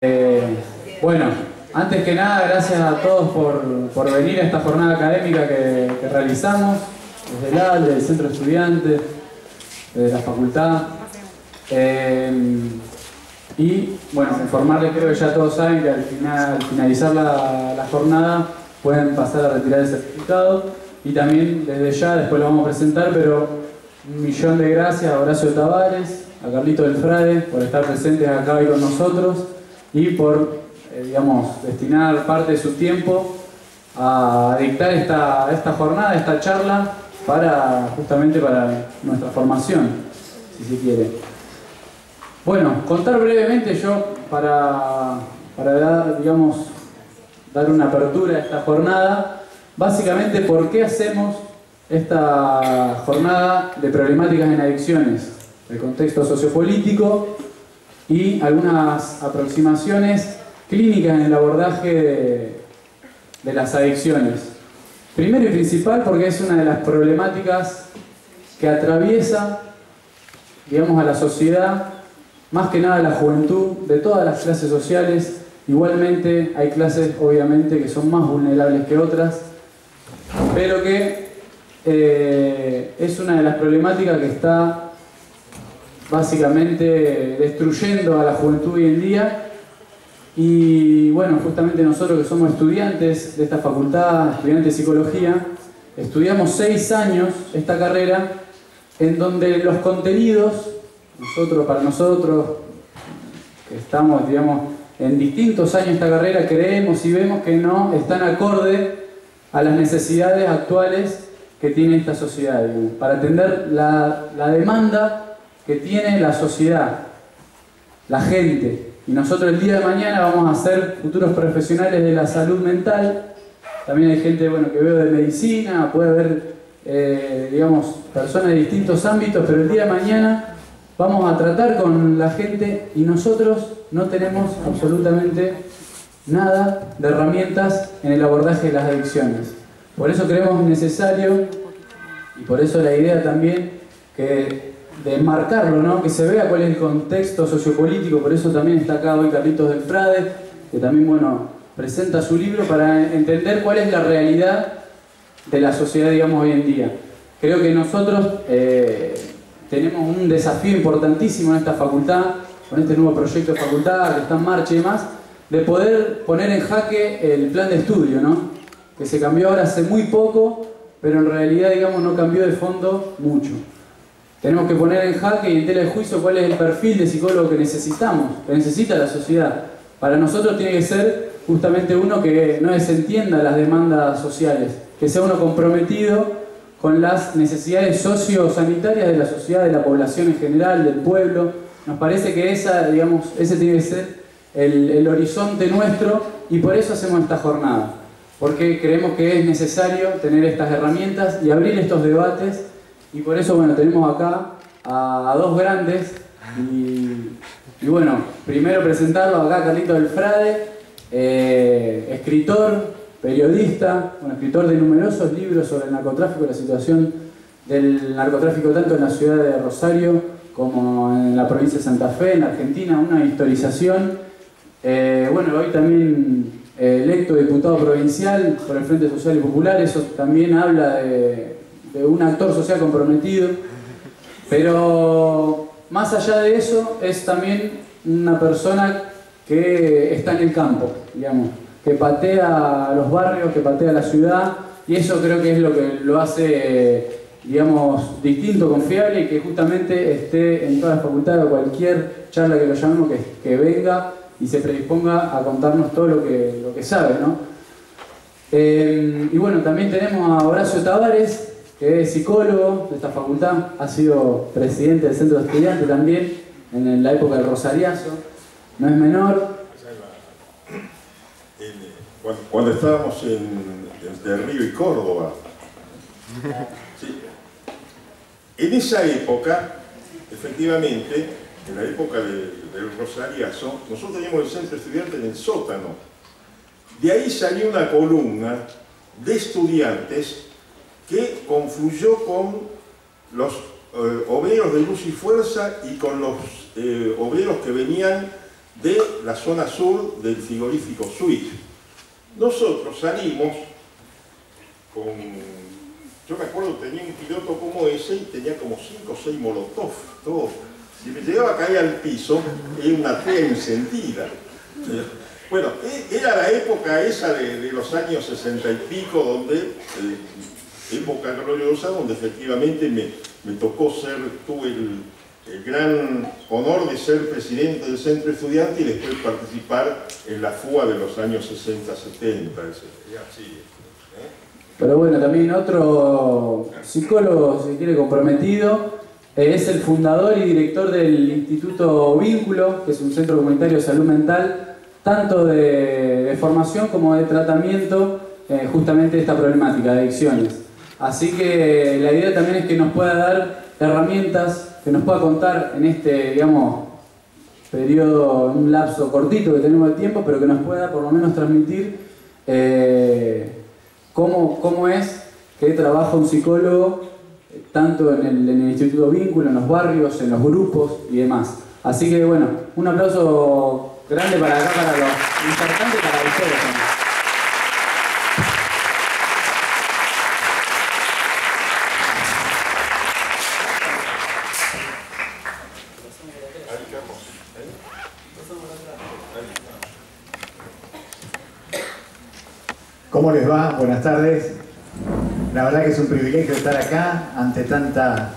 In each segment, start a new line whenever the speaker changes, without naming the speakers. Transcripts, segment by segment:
Bueno, antes que nada, gracias a todos por venir a esta jornada académica que realizamos, desde el ALDE, del Centro de Estudiantes, de la facultad. Y bueno, informarles, creo que ya todos saben que al finalizar la jornada pueden pasar a retirar el certificado. Y también desde ya, después lo vamos a presentar, pero un millón de gracias a Horacio Tavares, a Carlito del Frade, por estar presentes acá hoy con nosotros y por, digamos, destinar parte de su tiempo a dictar esta jornada, esta charla, justamente para nuestra formación, si se quiere. Bueno, contar brevemente yo, para dar una apertura a esta jornada, básicamente por qué hacemos esta jornada de problemáticas en adicciones, el contexto sociopolítico y algunas aproximaciones clínicas en el abordaje de las adicciones. Primero y principal porque es una de las problemáticas que atraviesa, digamos, a la sociedad, más que nada a la juventud de todas las clases sociales. Igualmente hay clases, obviamente, que son más vulnerables que otras, pero que es una de las problemáticas que está básicamente destruyendo a la juventud hoy en día. Y bueno, justamente nosotros que somos estudiantes de esta facultad, estudiantes de psicología, estudiamos 6 años esta carrera, en donde los contenidos, para nosotros que estamos, digamos, en distintos años de esta carrera, creemos y vemos que no están acorde a las necesidades actuales que tiene esta sociedad, digamos, para atender la demanda que tiene la sociedad, la gente. Y nosotros el día de mañana vamos a ser futuros profesionales de la salud mental. También hay gente, bueno, que veo de medicina, puede haber, digamos, personas de distintos ámbitos, pero el día de mañana vamos a tratar con la gente y nosotros no tenemos absolutamente nada de herramientas en el abordaje de las adicciones. Por eso creemos necesario, y por eso la idea también de enmarcarlo, ¿no? Que se vea cuál es el contexto sociopolítico. Por eso también está acá hoy Carlitos del Frade, que también, bueno, presenta su libro para entender cuál es la realidad de la sociedad, digamos, hoy en día. Creo que nosotros tenemos un desafío importantísimo en esta facultad, con este nuevo proyecto de facultad que está en marcha y demás, de poder poner en jaque el plan de estudio, ¿no? Que se cambió ahora hace muy poco, pero en realidad, digamos, no cambió de fondo mucho. Tenemos que poner en jaque y en tela de juicio cuál es el perfil de psicólogo que necesitamos, que necesita la sociedad. Para nosotros tiene que ser justamente uno que no desentienda las demandas sociales, que sea uno comprometido con las necesidades sociosanitarias de la sociedad, de la población en general, del pueblo. Nos parece que ese tiene que ser el horizonte nuestro, y por eso hacemos esta jornada. Porque creemos que es necesario tener estas herramientas y abrir estos debates. Y por eso, bueno, tenemos acá a dos grandes y bueno, primero presentarlo acá, Carlito del Frade, escritor, periodista, escritor de numerosos libros sobre el narcotráfico, la situación del narcotráfico tanto en la ciudad de Rosario como en la provincia de Santa Fe, en Argentina, una historización. Bueno, hoy también electo diputado provincial por el Frente Social y Popular, eso también habla de un actor social comprometido, pero más allá de eso es también una persona que está en el campo, digamos, que patea los barrios, que patea la ciudad, y eso creo que es lo que lo hace, digamos, distinto, confiable, y que justamente esté en todas las facultades o cualquier charla que lo llamemos, que venga y se predisponga a contarnos todo lo que sabe, ¿no? Y bueno, también tenemos a Horacio Tavares, que es psicólogo de esta facultad, ha sido presidente del Centro de Estudiantes también en la época del Rosariazo, no es menor.
Cuando estábamos entre Río y Córdoba, sí, en esa época, efectivamente, en la época del Rosariazo, nosotros teníamos el Centro de Estudiantes en el sótano. De ahí salió una columna de estudiantes que confluyó con los obreros de Luz y Fuerza y con los obreros que venían de la zona sur del frigorífico Suiz. Nosotros salimos con... Yo me acuerdo, tenía un piloto como ese y tenía como 5 o 6 molotov, todo. Si me llegaba a caer al piso, era una tea encendida. Bueno, era la época esa de los años 60 y pico, donde, época gloriosa, donde efectivamente me tocó tuve el gran honor de ser presidente del centro estudiante y después participar en la FUA de los años 60-70.
Pero bueno, también otro psicólogo, si quiere, comprometido, es el fundador y director del Instituto Vínculo, que es un centro comunitario de salud mental, tanto de formación como de tratamiento, justamente de esta problemática de adicciones. Así que la idea también es que nos pueda dar herramientas, que nos pueda contar en este, digamos, periodo, un lapso cortito que tenemos de tiempo, pero que nos pueda por lo menos transmitir cómo es que trabaja un psicólogo tanto en el Instituto Vínculo, en los barrios, en los grupos y demás. Así que bueno, un aplauso grande para acá, para los importantes, para ustedes también.
¿Cómo les va? Buenas tardes. La verdad que es un privilegio estar acá ante tanta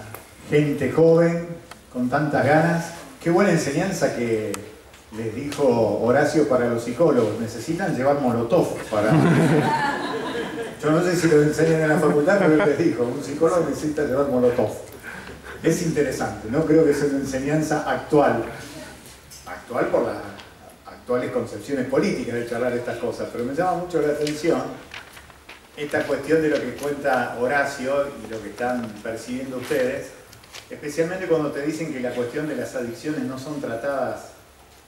gente joven, con tantas ganas. Qué buena enseñanza que les dijo Horacio para los psicólogos. Necesitan llevar molotov para... Yo no sé si lo enseñan en la facultad, pero él les dijo, un psicólogo necesita llevar molotov. Es interesante, ¿no? Creo que es una enseñanza actual. Actual por las actuales concepciones políticas de charlar estas cosas, pero me llama mucho la atención esta cuestión de lo que cuenta Horacio y lo que están percibiendo ustedes, especialmente cuando te dicen que la cuestión de las adicciones no son tratadas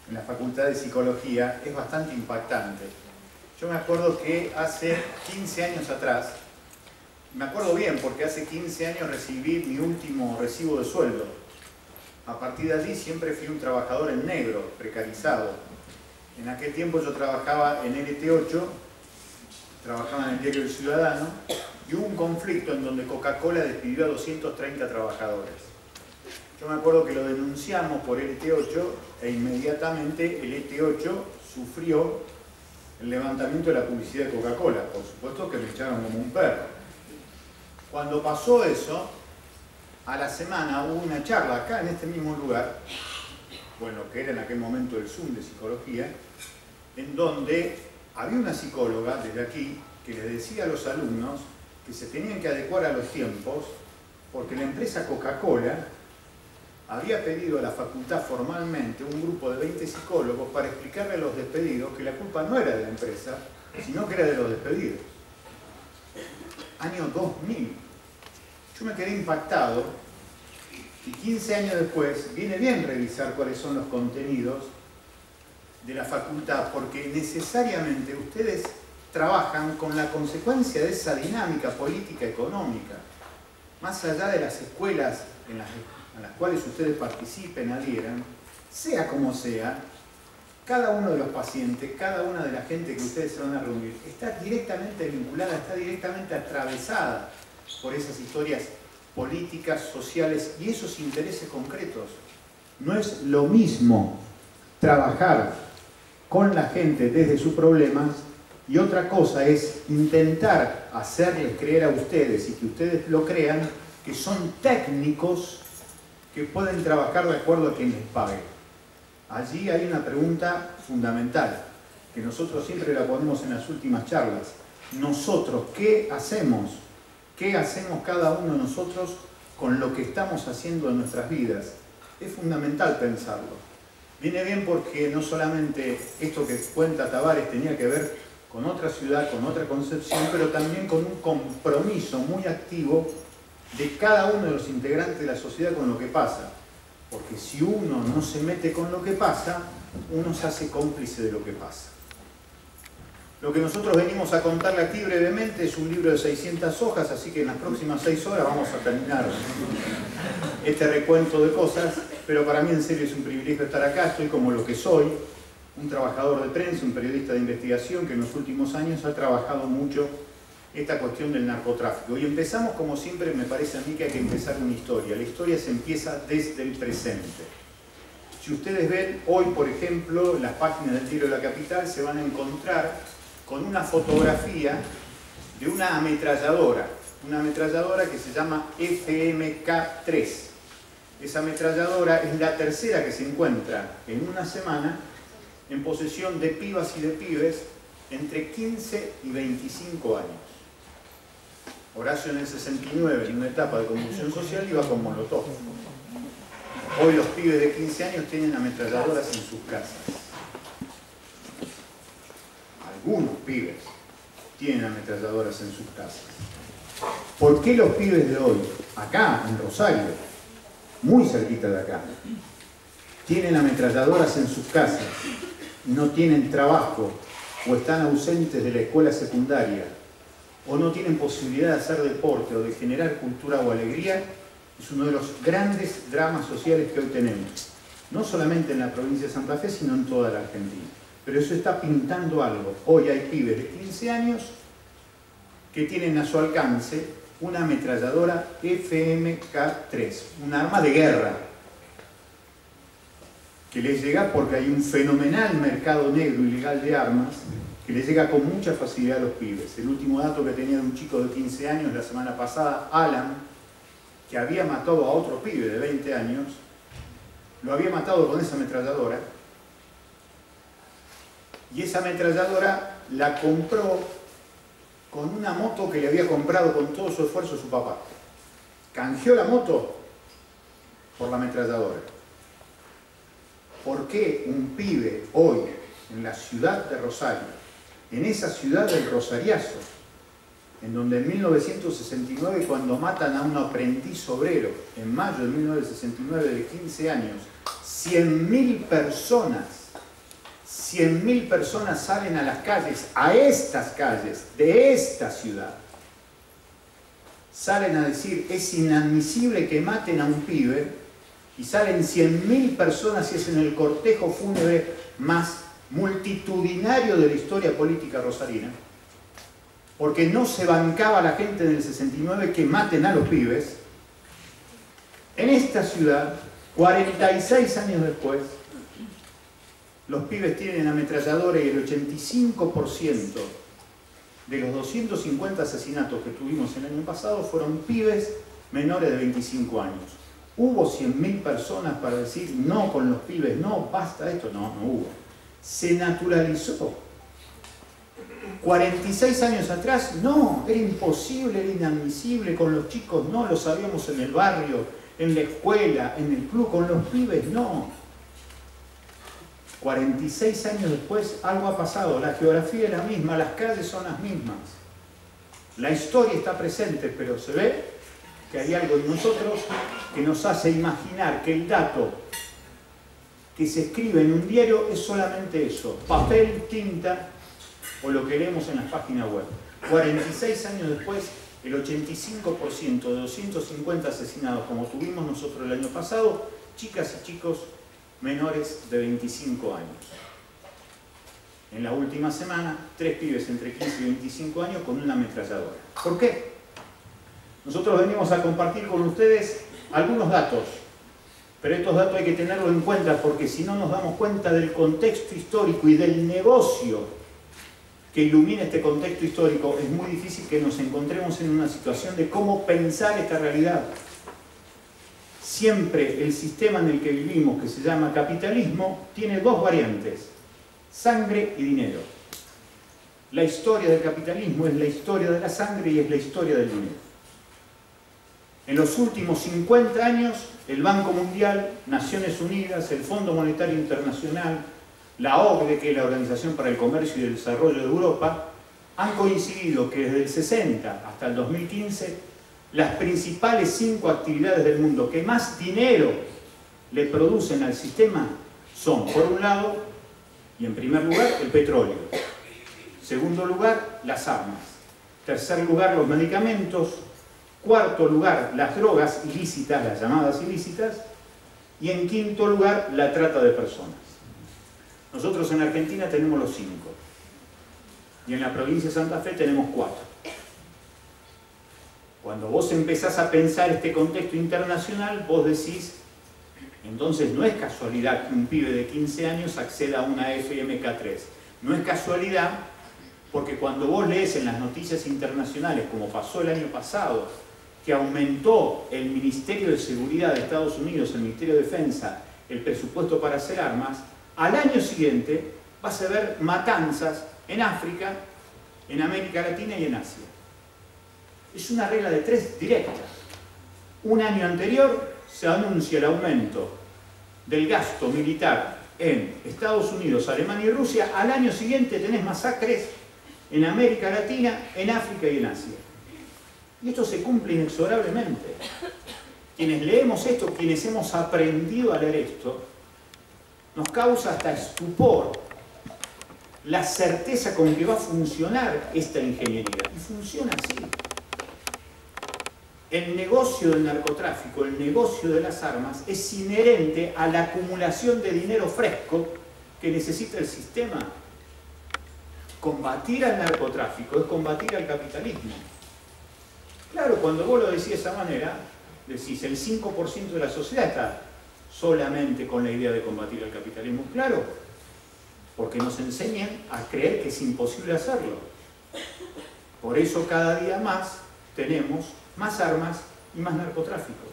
en la Facultad de Psicología, es bastante impactante. Yo me acuerdo que hace 15 años atrás, me acuerdo bien porque hace 15 años recibí mi último recibo de sueldo. A partir de allí siempre fui un trabajador en negro, precarizado. En aquel tiempo yo trabajaba en LT8, trabajaba en el diario El Ciudadano, y hubo un conflicto en donde Coca-Cola despidió a 230 trabajadores. Yo me acuerdo que lo denunciamos por LT8 e inmediatamente el LT8 sufrió el levantamiento de la publicidad de Coca-Cola. Por supuesto que me echaron como un perro. Cuando pasó eso, a la semana hubo una charla acá en este mismo lugar, bueno, que era en aquel momento el Zoom de psicología, en donde había una psicóloga desde aquí que le decía a los alumnos que se tenían que adecuar a los tiempos porque la empresa Coca-Cola había pedido a la facultad formalmente un grupo de 20 psicólogos para explicarle a los despedidos que la culpa no era de la empresa, sino que era de los despedidos. Año 2000. Yo me quedé impactado y 15 años después viene bien revisar cuáles son los contenidos de la facultad, porque necesariamente ustedes trabajan con la consecuencia de esa dinámica política económica. Más allá de las escuelas en las cuales ustedes participen, adhieran, sea como sea, cada uno de los pacientes, cada una de la gente que ustedes se van a reunir, está directamente vinculada, está directamente atravesada por esas historias políticas, sociales y esos intereses concretos. No es lo mismo trabajar con la gente desde sus problemas y otra cosa es intentar hacerles creer a ustedes y que ustedes lo crean que son técnicos que pueden trabajar de acuerdo a quien les pague. Allí hay una pregunta fundamental que nosotros siempre la ponemos en las últimas charlas. Nosotros, ¿qué hacemos? ¿Qué hacemos cada uno de nosotros con lo que estamos haciendo en nuestras vidas? Es fundamental pensarlo. Viene bien porque no solamente esto que cuenta Tavares tenía que ver con otra ciudad, con otra concepción, pero también con un compromiso muy activo de cada uno de los integrantes de la sociedad con lo que pasa. Porque si uno no se mete con lo que pasa, uno se hace cómplice de lo que pasa. Lo que nosotros venimos a contarle aquí brevemente es un libro de 600 hojas, así que en las próximas 6 horas vamos a terminar este recuento de cosas, pero para mí en serio es un privilegio estar acá, estoy como lo que soy, un trabajador de prensa, un periodista de investigación que en los últimos años ha trabajado mucho esta cuestión del narcotráfico. Y empezamos, como siempre, me parece a mí que hay que empezar una historia. La historia se empieza desde el presente. Si ustedes ven, hoy, por ejemplo, las páginas del Diario de la Capital se van a encontrar con una fotografía de una ametralladora que se llama FMK-3. Esa ametralladora es la tercera que se encuentra en una semana en posesión de pibas y de pibes entre 15 y 25 años. Horacio en el 69, en una etapa de convulsión social, iba con Molotov. Hoy los pibes de 15 años tienen ametralladoras en sus casas. Algunos pibes tienen ametralladoras en sus casas. ¿Por qué los pibes de hoy, acá en Rosario, muy cerquita de acá, tienen ametralladoras en sus casas, no tienen trabajo o están ausentes de la escuela secundaria o no tienen posibilidad de hacer deporte o de generar cultura o alegría? Es uno de los grandes dramas sociales que hoy tenemos, no solamente en la provincia de Santa Fe, sino en toda la Argentina. Pero eso está pintando algo. Hoy hay pibes de 15 años que tienen a su alcance una ametralladora FMK-3, un arma de guerra, que les llega porque hay un fenomenal mercado negro ilegal de armas que les llega con mucha facilidad a los pibes. El último dato que tenía de un chico de 15 años la semana pasada, Alan, que había matado a otro pibe de 20 años, lo había matado con esa ametralladora, y esa ametralladora la compró con una moto que le había comprado con todo su esfuerzo su papá. Canjeó la moto por la ametralladora. ¿Por qué un pibe hoy en la ciudad de Rosario, en esa ciudad del Rosariazo, en donde en 1969, cuando matan a un aprendiz obrero, en mayo de 1969, de 15 años, 100.000 personas salen a las calles, a estas calles, de esta ciudad, salen a decir, es inadmisible que maten a un pibe, y salen 100.000 personas y es en el cortejo fúnebre más multitudinario de la historia política rosarina, porque no se bancaba la gente en el 69 que maten a los pibes. En esta ciudad, 46 años después, los pibes tienen ametralladora y el 85% de los 250 asesinatos que tuvimos el año pasado fueron pibes menores de 25 años. ¿Hubo 100.000 personas para decir no con los pibes, no, basta esto? No, no hubo. Se naturalizó. 46 años atrás, no, era imposible, era inadmisible, con los chicos no, lo sabíamos en el barrio, en la escuela, en el club, con los pibes no. 46 años después algo ha pasado, la geografía es la misma, las calles son las mismas, la historia está presente, pero se ve que hay algo en nosotros que nos hace imaginar que el dato que se escribe en un diario es solamente eso, papel, tinta o lo que leemos en las páginas web. 46 años después, el 85% de 250 asesinados como tuvimos nosotros el año pasado, chicas y chicos menores de 25 años. En la última semana, 3 pibes entre 15 y 25 años con una ametralladora. ¿Por qué? Nosotros venimos a compartir con ustedes algunos datos, pero estos datos hay que tenerlos en cuenta porque si no nos damos cuenta del contexto histórico y del negocio que ilumina este contexto histórico, es muy difícil que nos encontremos en una situación de cómo pensar esta realidad. Siempre el sistema en el que vivimos, que se llama capitalismo, tiene dos variantes: sangre y dinero. La historia del capitalismo es la historia de la sangre y es la historia del dinero. En los últimos 50 años, el Banco Mundial, Naciones Unidas, el Fondo Monetario Internacional, la OCDE, que es la Organización para el Comercio y el Desarrollo de Europa, han coincidido que desde el 60 hasta el 2015, las principales 5 actividades del mundo que más dinero le producen al sistema son, por un lado, y en primer lugar, el petróleo. Segundo lugar, las armas. Tercer lugar, los medicamentos. Cuarto lugar, las drogas ilícitas, las llamadas ilícitas. Y en quinto lugar, la trata de personas.
Nosotros en Argentina tenemos los 5. Y en la provincia de Santa Fe tenemos 4. Cuando vos empezás a pensar este contexto internacional, vos decís, entonces no es casualidad que un pibe de 15 años acceda a una FMK3. No es casualidad porque cuando vos lees en las noticias internacionales, como pasó el año pasado, que aumentó el Ministerio de Seguridad de Estados Unidos, el Ministerio de Defensa, el presupuesto para hacer armas, al año siguiente vas a ver matanzas en África, en América Latina y en Asia. Es una regla de 3 directa. Un año anterior se anuncia el aumento del gasto militar en Estados Unidos, Alemania y Rusia. Al año siguiente tenés masacres en América Latina, en África y en Asia. Y esto se cumple inexorablemente. Quienes leemos esto, quienes hemos aprendido a leer esto, nos causa hasta estupor la certeza con que va a funcionar esta ingeniería. Y funciona así. El negocio del narcotráfico, el negocio de las armas, es inherente a la acumulación de dinero fresco que necesita el sistema. Combatir al narcotráfico es combatir al capitalismo. Claro, cuando vos lo decís de esa manera, decís, el 5% de la sociedad está solamente con la idea de combatir al capitalismo. Claro, porque nos enseñan a creer que es imposible hacerlo. Por eso cada día más tenemos más armas y más narcotráfico.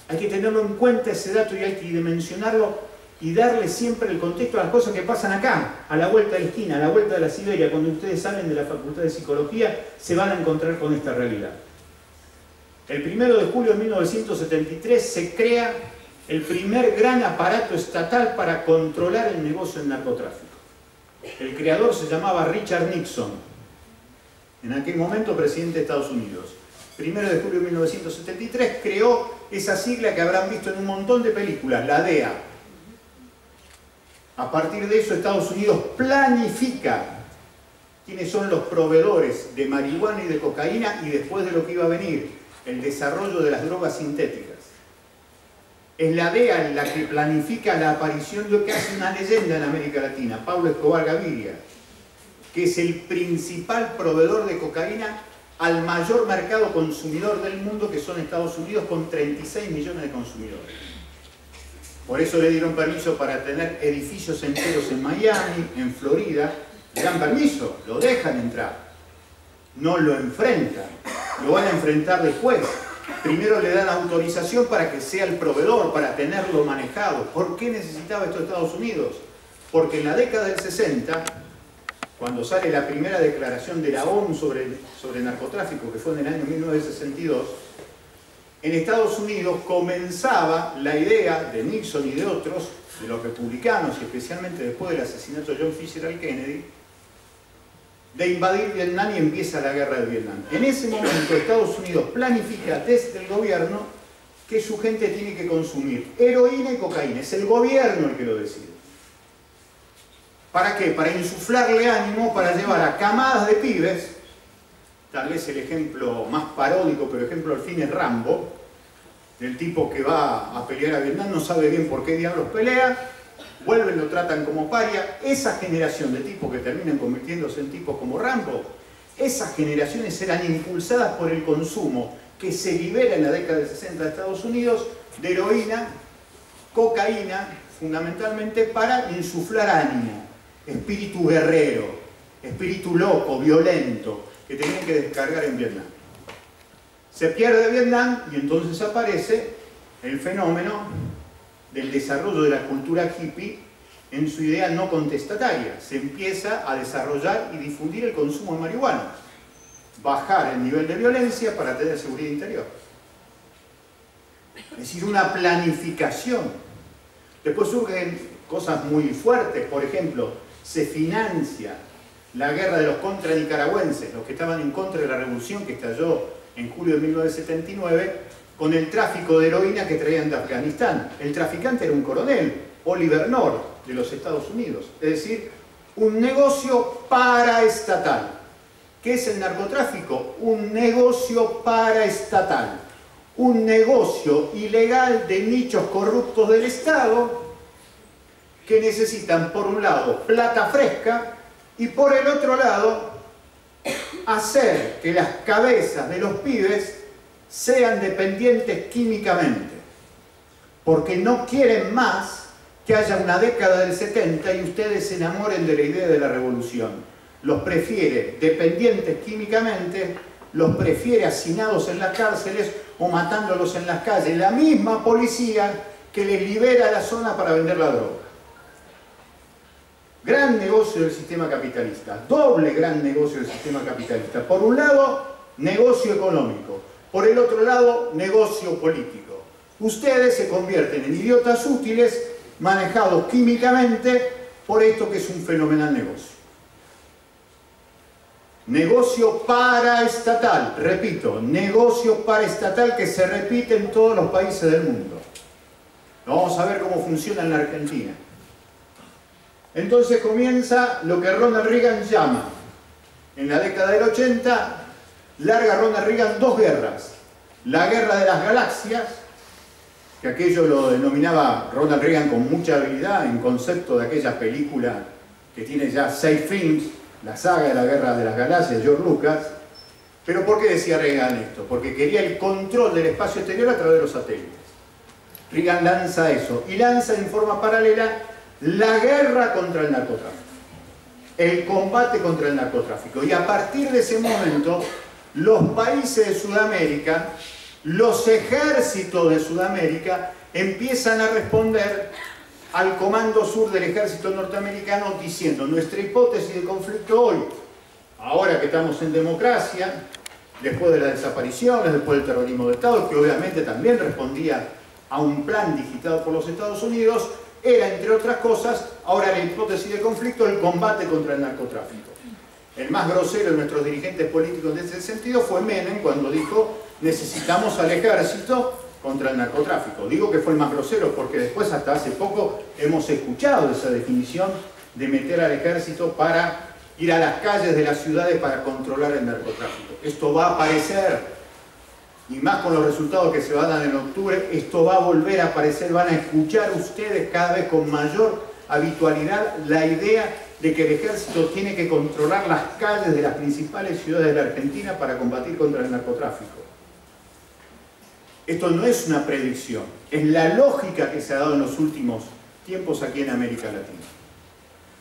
Hay que tenerlo en cuenta ese dato y hay que dimensionarlo y darle siempre el contexto a las cosas que pasan acá, a la vuelta de la esquina, a la vuelta de la Siberia. Cuando ustedes salen de la Facultad de Psicología, se van a encontrar con esta realidad. El 1 de julio de 1973 se crea el primer gran aparato estatal para controlar el negocio del narcotráfico. El creador se llamaba Richard Nixon, en aquel momento presidente de Estados Unidos. 1 de julio de 1973 creó esa sigla que habrán visto en un montón de películas, la DEA. A partir de eso Estados Unidos planifica quiénes son los proveedores de marihuana y de cocaína y después de lo que iba a venir, el desarrollo de las drogas sintéticas. Es la DEA la que planifica la aparición de lo que hace una leyenda en América Latina, Pablo Escobar Gaviria, que es el principal proveedor de cocaína al mayor mercado consumidor del mundo, que son Estados Unidos, con 36 millones de consumidores. Por eso le dieron permiso para tener edificios enteros en Miami, en Florida. Le dan permiso, lo dejan entrar. No lo enfrentan, lo van a enfrentar después. Primero le dan autorización para que sea el proveedor, para tenerlo manejado. ¿Por qué necesitaba esto Estados Unidos? Porque en la década del 60, cuando sale la primera declaración de la ONU sobre narcotráfico, que fue en el año 1962, en Estados Unidos comenzaba la idea de Nixon y de otros, de los republicanos, y especialmente después del asesinato de John Fitzgerald Kennedy, de invadir Vietnam y empieza la guerra de Vietnam. En ese momento Estados Unidos planifica desde el gobierno que su gente tiene que consumir heroína y cocaína. Es el gobierno el que lo decide. ¿Para qué? Para insuflarle ánimo, para llevar a camadas de pibes, tal vez el ejemplo más paródico, pero ejemplo al fin es Rambo, del tipo que va a pelear a Vietnam, no sabe bien por qué diablos pelea, vuelven, lo tratan como paria. Esa generación de tipos que terminan convirtiéndose en tipos como Rambo, esas generaciones eran impulsadas por el consumo que se libera en la década del 60 de Estados Unidos de heroína, cocaína, fundamentalmente para insuflar ánimo, espíritu guerrero, espíritu loco, violento, que tenían que descargar en Vietnam. Se pierde Vietnam y entonces aparece el fenómeno del desarrollo de la cultura hippie en su idea no contestataria. Se empieza a desarrollar y difundir el consumo de marihuana, bajar el nivel de violencia para tener seguridad interior. Es decir, una planificación. Después surgen cosas muy fuertes, por ejemplo, se financia la guerra de los contranicaragüenses, los que estaban en contra de la revolución que estalló en julio de 1979, con el tráfico de heroína que traían de Afganistán. El traficante era un coronel, Oliver North, de los Estados Unidos. Es decir, un negocio paraestatal. ¿Qué es el narcotráfico? Un negocio paraestatal. Un negocio ilegal de nichos corruptos del Estado que necesitan, por un lado, plata fresca y por el otro lado, hacer que las cabezas de los pibes sean dependientes químicamente, porque no quieren más que haya una década del 70 y ustedes se enamoren de la idea de la revolución. Los prefiere dependientes químicamente, los prefiere hacinados en las cárceles o matándolos en las calles. La misma policía que les libera la zona para vender la droga. Gran negocio del sistema capitalista, doble gran negocio del sistema capitalista. Por un lado, negocio económico. Por el otro lado, negocio político. Ustedes se convierten en idiotas útiles manejados químicamente por esto que es un fenomenal negocio. Negocio paraestatal, repito, negocio paraestatal que se repite en todos los países del mundo. Vamos a ver cómo funciona en la Argentina. Entonces comienza lo que Ronald Reagan llama, en la década del 80, larga Ronald Reagan dos guerras. La guerra de las galaxias, que aquello lo denominaba Ronald Reagan con mucha habilidad en concepto de aquella película que tiene ya 6 films, la saga de la guerra de las galaxias de George Lucas. Pero ¿por qué decía Reagan esto? Porque quería el control del espacio exterior a través de los satélites. Reagan lanza eso y lanza en forma paralela la guerra contra el narcotráfico, el combate contra el narcotráfico. Y a partir de ese momento, los países de Sudamérica, los ejércitos de Sudamérica, empiezan a responder al Comando Sur del ejército norteamericano diciendo: nuestra hipótesis de conflicto hoy, ahora que estamos en democracia, después de las desapariciones, después del terrorismo de Estado, que obviamente también respondía a un plan digitado por los Estados Unidos, era, entre otras cosas, ahora la hipótesis de conflicto, el combate contra el narcotráfico. El más grosero de nuestros dirigentes políticos en ese sentido fue Menem, cuando dijo: necesitamos al ejército contra el narcotráfico. Digo que fue el más grosero porque después, hasta hace poco, hemos escuchado esa definición de meter al ejército para ir a las calles de las ciudades para controlar el narcotráfico. Esto va a aparecer, y más con los resultados que se van a dar en octubre, esto va a volver a aparecer. Van a escuchar ustedes cada vez con mayor habitualidad la idea de que el ejército tiene que controlar las calles de las principales ciudades de la Argentina para combatir contra el narcotráfico. Esto no es una predicción, es la lógica que se ha dado en los últimos tiempos aquí en América Latina.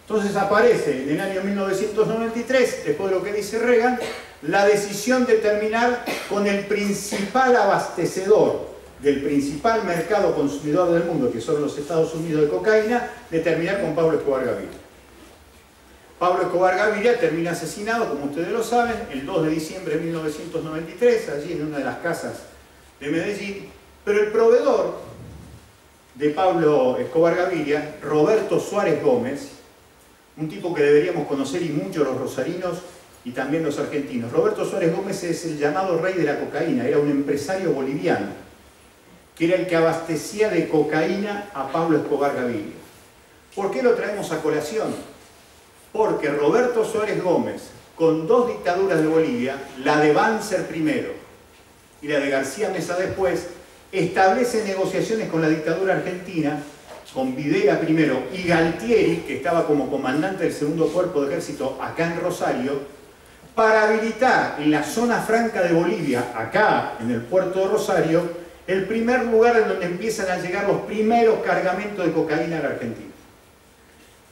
Entonces aparece en el año 1993, después de lo que dice Reagan, la decisión de terminar con el principal abastecedor del principal mercado consumidor del mundo, que son los Estados Unidos, de cocaína, de terminar con Pablo Escobar Gaviria. Pablo Escobar Gaviria termina asesinado, como ustedes lo saben, el 2 de diciembre de 1993, allí en una de las casas de Medellín, pero el proveedor de Pablo Escobar Gaviria, Roberto Suárez Gómez, un tipo que deberíamos conocer y mucho los rosarinos y también los argentinos. Roberto Suárez Gómez es el llamado rey de la cocaína, era un empresario boliviano, que era el que abastecía de cocaína a Pablo Escobar Gaviria. ¿Por qué lo traemos a colación? Porque Roberto Suárez Gómez, con dos dictaduras de Bolivia, la de Banzer primero y la de García Mesa después, establece negociaciones con la dictadura argentina, con Videla primero y Galtieri, que estaba como comandante del segundo cuerpo de ejército acá en Rosario, para habilitar en la zona franca de Bolivia, acá en el puerto de Rosario, el primer lugar en donde empiezan a llegar los primeros cargamentos de cocaína a la Argentina.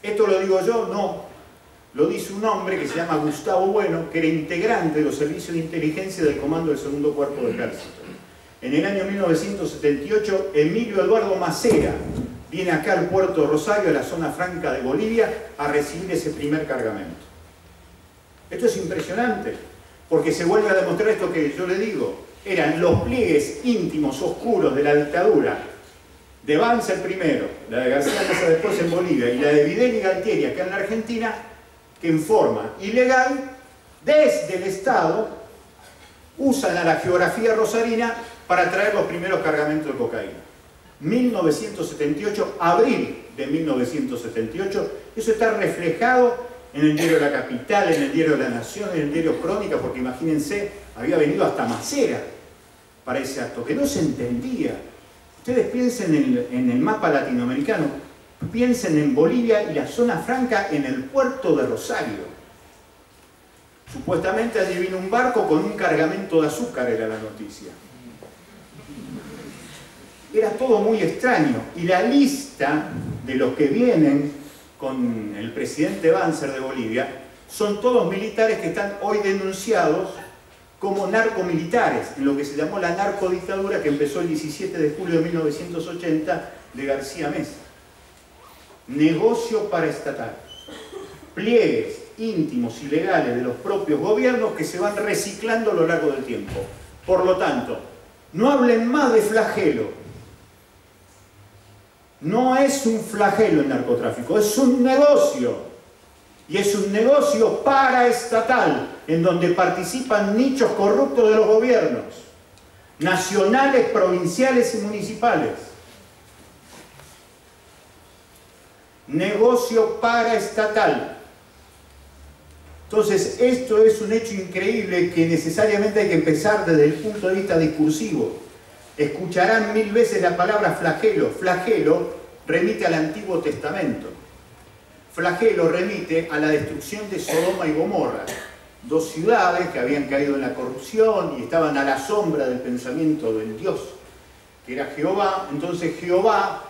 ¿Esto lo digo yo? No. Lo dice un hombre que se llama Gustavo Bueno, que era integrante de los servicios de inteligencia del comando del segundo cuerpo de ejército. En el año 1978, Emilio Eduardo Macera viene acá al puerto de Rosario, a la zona franca de Bolivia, a recibir ese primer cargamento. Esto es impresionante, porque se vuelve a demostrar esto que yo le digo. Eran los pliegues íntimos, oscuros de la dictadura, de Banzer primero, la de García Mesa después en Bolivia, y la de Videla y Galtieri acá en la Argentina, que en forma ilegal, desde el Estado, usan a la geografía rosarina para traer los primeros cargamentos de cocaína. 1978, abril de 1978, eso está reflejado en el diario La Capital, en el diario La Nación, en el diario Crónica, porque imagínense, había venido hasta Macera para ese acto, que no se entendía. Ustedes piensen en el mapa latinoamericano, Piensen en Bolivia y la zona franca en el puerto de Rosario. Supuestamente allí vino un barco con un cargamento de azúcar, era la noticia. Era todo muy extraño. Y la lista de los que vienen con el presidente Banzer de Bolivia son todos militares que están hoy denunciados como narcomilitares, en lo que se llamó la narcodictadura que empezó el 17 de julio de 1980 de García Meza. Negocio paraestatal. Pliegues íntimos y legales de los propios gobiernos que se van reciclando a lo largo del tiempo. Por lo tanto, no hablen más de flagelo. No es un flagelo el narcotráfico, es un negocio. Y es un negocio paraestatal, en donde participan nichos corruptos de los gobiernos, nacionales, provinciales y municipales. Negocio paraestatal. Entonces, esto es un hecho increíble que necesariamente hay que empezar desde el punto de vista discursivo. Escucharán 1000 veces la palabra flagelo. Flagelo remite al Antiguo Testamento. Flagelo remite a la destrucción de Sodoma y Gomorra, dos ciudades que habían caído en la corrupción y estaban a la sombra del pensamiento del Dios, que era Jehová. Entonces Jehová,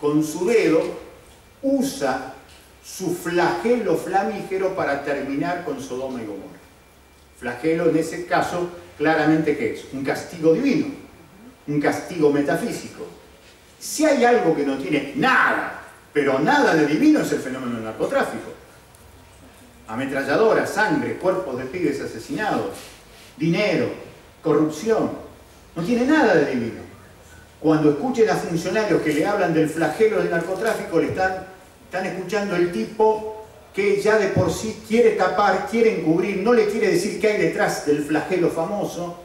con su dedo, usa su flagelo flamígero para terminar con Sodoma y Gomorra. Flagelo en ese caso, claramente, ¿qué es? Un castigo divino, un castigo metafísico. Si hay algo que no tiene nada, pero nada de divino, es el fenómeno del narcotráfico. Ametralladoras, sangre, cuerpos de pibes asesinados, dinero, corrupción. No tiene nada de divino. Cuando escuchen a funcionarios que le hablan del flagelo del narcotráfico, le están escuchando el tipo que ya de por sí quiere tapar, quiere encubrir, no le quiere decir qué hay detrás del flagelo famoso,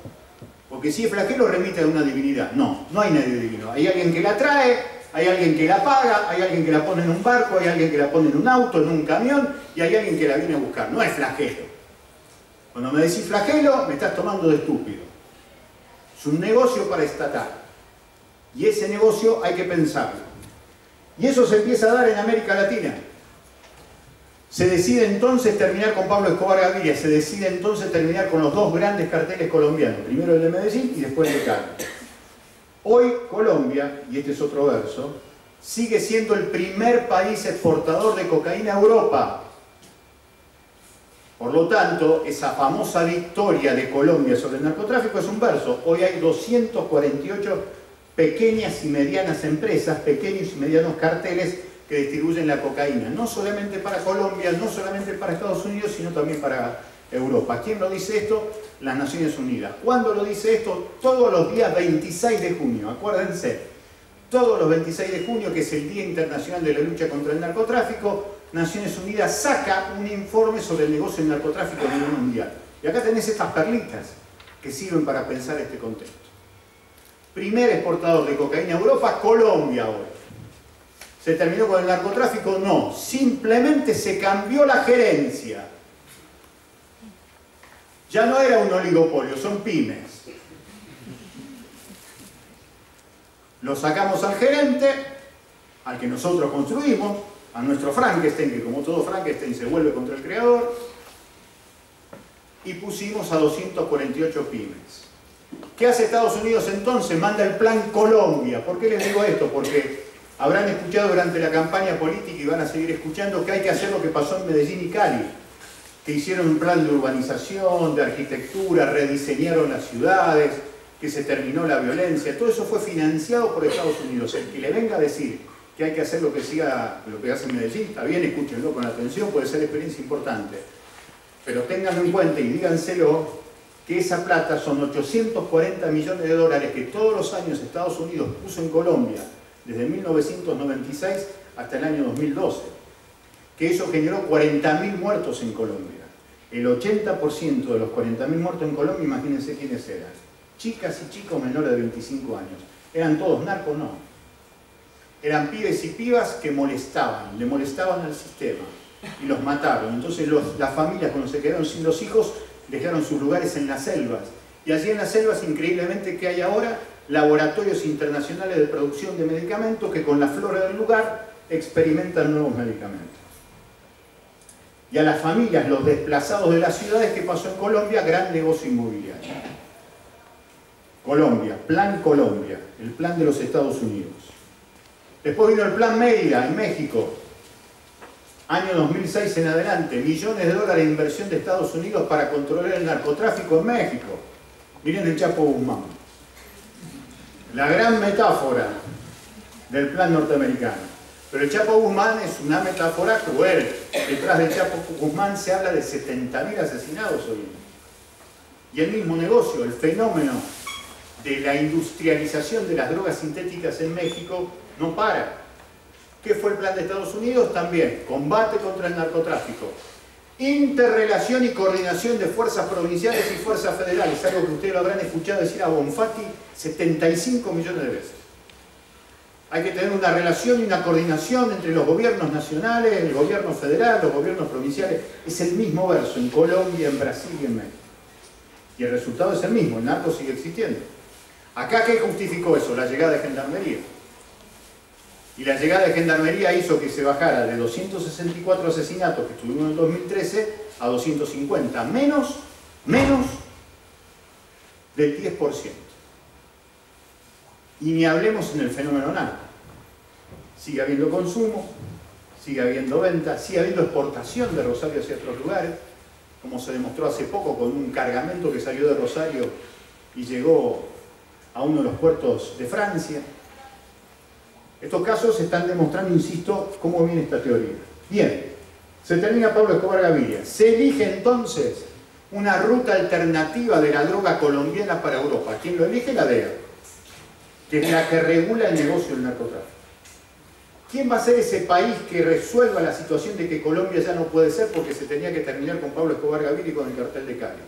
porque si el flagelo remite a una divinidad. No, no hay nadie divino. Hay alguien que la trae, hay alguien que la paga, hay alguien que la pone en un barco, hay alguien que la pone en un auto, en un camión, y hay alguien que la viene a buscar. No es flagelo. Cuando me decís flagelo, me estás tomando de estúpido. Es un negocio paraestatal. Y ese negocio hay que pensarlo. Y eso se empieza a dar en América Latina. Se decide entonces terminar con Pablo Escobar Gaviria, se decide entonces terminar con los dos grandes carteles colombianos, primero el de Medellín y después el de Cali. Hoy Colombia, y este es otro verso, sigue siendo el primer país exportador de cocaína a Europa. Por lo tanto, esa famosa victoria de Colombia sobre el narcotráfico es un verso. Hoy hay 248 pequeñas y medianas empresas, pequeños y medianos carteles que distribuyen la cocaína, no solamente para Colombia, no solamente para Estados Unidos, sino también para Europa. ¿Quién lo dice esto? Las Naciones Unidas. ¿Cuándo lo dice esto? Todos los días 26 de junio, acuérdense. Todos los 26 de junio, que es el Día Internacional de la Lucha contra el Narcotráfico, Naciones Unidas saca un informe sobre el negocio del narcotráfico a nivel mundial. Y acá tenés estas perlitas que sirven para pensar este contexto. Primer exportador de cocaína a Europa, Colombia hoy. ¿Se terminó con el narcotráfico? No, simplemente se cambió la gerencia. Ya no era un oligopolio, son pymes. Lo sacamos al gerente, al que nosotros construimos, a nuestro Frankenstein, que como todo Frankenstein se vuelve contra el creador, y pusimos a 248 pymes. ¿Qué hace Estados Unidos entonces? Manda el Plan Colombia. ¿Por qué les digo esto? Porque habrán escuchado durante la campaña política y van a seguir escuchando que hay que hacer lo que pasó en Medellín y Cali, que hicieron un plan de urbanización, de arquitectura, rediseñaron las ciudades, que se terminó la violencia. Todo eso fue financiado por Estados Unidos. El que le venga a decir que hay que hacer lo que hace en Medellín, está bien, escúchenlo con atención, puede ser experiencia importante. Pero ténganlo en cuenta y díganselo, que esa plata son 840 millones de dólares que todos los años Estados Unidos puso en Colombia, desde 1996 hasta el año 2012. Que eso generó 40.000 muertos en Colombia. El 80% de los 40.000 muertos en Colombia, imagínense quiénes eran. Chicas y chicos menores de 25 años. ¿Eran todos narcos? No. Eran pibes y pibas que molestaban, le molestaban al sistema y los mataron. Entonces las familias, cuando se quedaron sin los hijos, dejaron sus lugares en las selvas. Y allí en las selvas, increíblemente, que hay ahora laboratorios internacionales de producción de medicamentos que con la flora del lugar experimentan nuevos medicamentos. Y a las familias, los desplazados de las ciudades, ¿qué pasó en Colombia? Gran negocio inmobiliario. Colombia, Plan Colombia, el plan de los Estados Unidos. Después vino el Plan Mérida en México, año 2006 en adelante, millones de dólares de inversión de Estados Unidos para controlar el narcotráfico en México. Miren el Chapo Guzmán. La gran metáfora del plan norteamericano. Pero el Chapo Guzmán es una metáfora cruel. Detrás del Chapo Guzmán se habla de 70.000 asesinados hoy. Y el mismo negocio, el fenómeno de la industrialización de las drogas sintéticas en México no para. ¿Qué fue el plan de Estados Unidos? También, combate contra el narcotráfico. Interrelación y coordinación de fuerzas provinciales y fuerzas federales, algo que ustedes lo habrán escuchado decir a Bonfatti 75 millones de veces. Hay que tener una relación y una coordinación entre los gobiernos nacionales, el gobierno federal, los gobiernos provinciales. Es el mismo verso en Colombia, en Brasil y en México. Y el resultado es el mismo, el narco sigue existiendo. ¿Acá qué justificó eso? La llegada de Gendarmería. Y la llegada de Gendarmería hizo que se bajara de 264 asesinatos que tuvimos en el 2013 a 250, menos del 10%. Y ni hablemos en el fenómeno narco. Sigue habiendo consumo, sigue habiendo venta, sigue habiendo exportación de Rosario hacia otros lugares, como se demostró hace poco con un cargamento que salió de Rosario y llegó a uno de los puertos de Francia. Estos casos están demostrando, insisto, cómo viene esta teoría. Bien, se termina Pablo Escobar Gaviria. Se elige entonces una ruta alternativa de la droga colombiana para Europa. ¿Quién lo elige? La DEA, que es la que regula el negocio del narcotráfico. ¿Quién va a ser ese país que resuelva la situación de que Colombia ya no puede ser porque se tenía que terminar con Pablo Escobar Gaviria y con el cartel de Cali?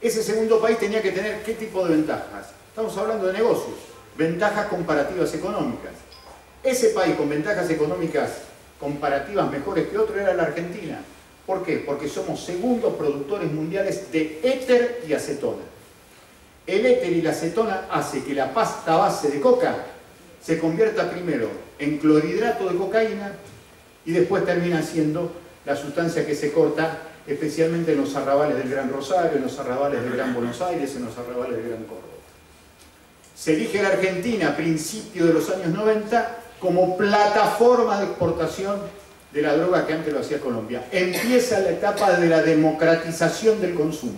Ese segundo país tenía que tener ¿qué tipo de ventajas? Estamos hablando de negocios, ventajas comparativas económicas. Ese país con ventajas económicas comparativas mejores que otro era la Argentina. ¿Por qué? Porque somos segundos productores mundiales de éter y acetona. El éter y la acetona hace que la pasta base de coca se convierta primero en clorhidrato de cocaína y después termina siendo la sustancia que se corta especialmente en los arrabales del Gran Rosario, en los arrabales del Gran Buenos Aires, en los arrabales del Gran Córdoba. Se elige la Argentina a principios de los años 90 como plataforma de exportación de la droga que antes lo hacía Colombia. Empieza la etapa de la democratización del consumo.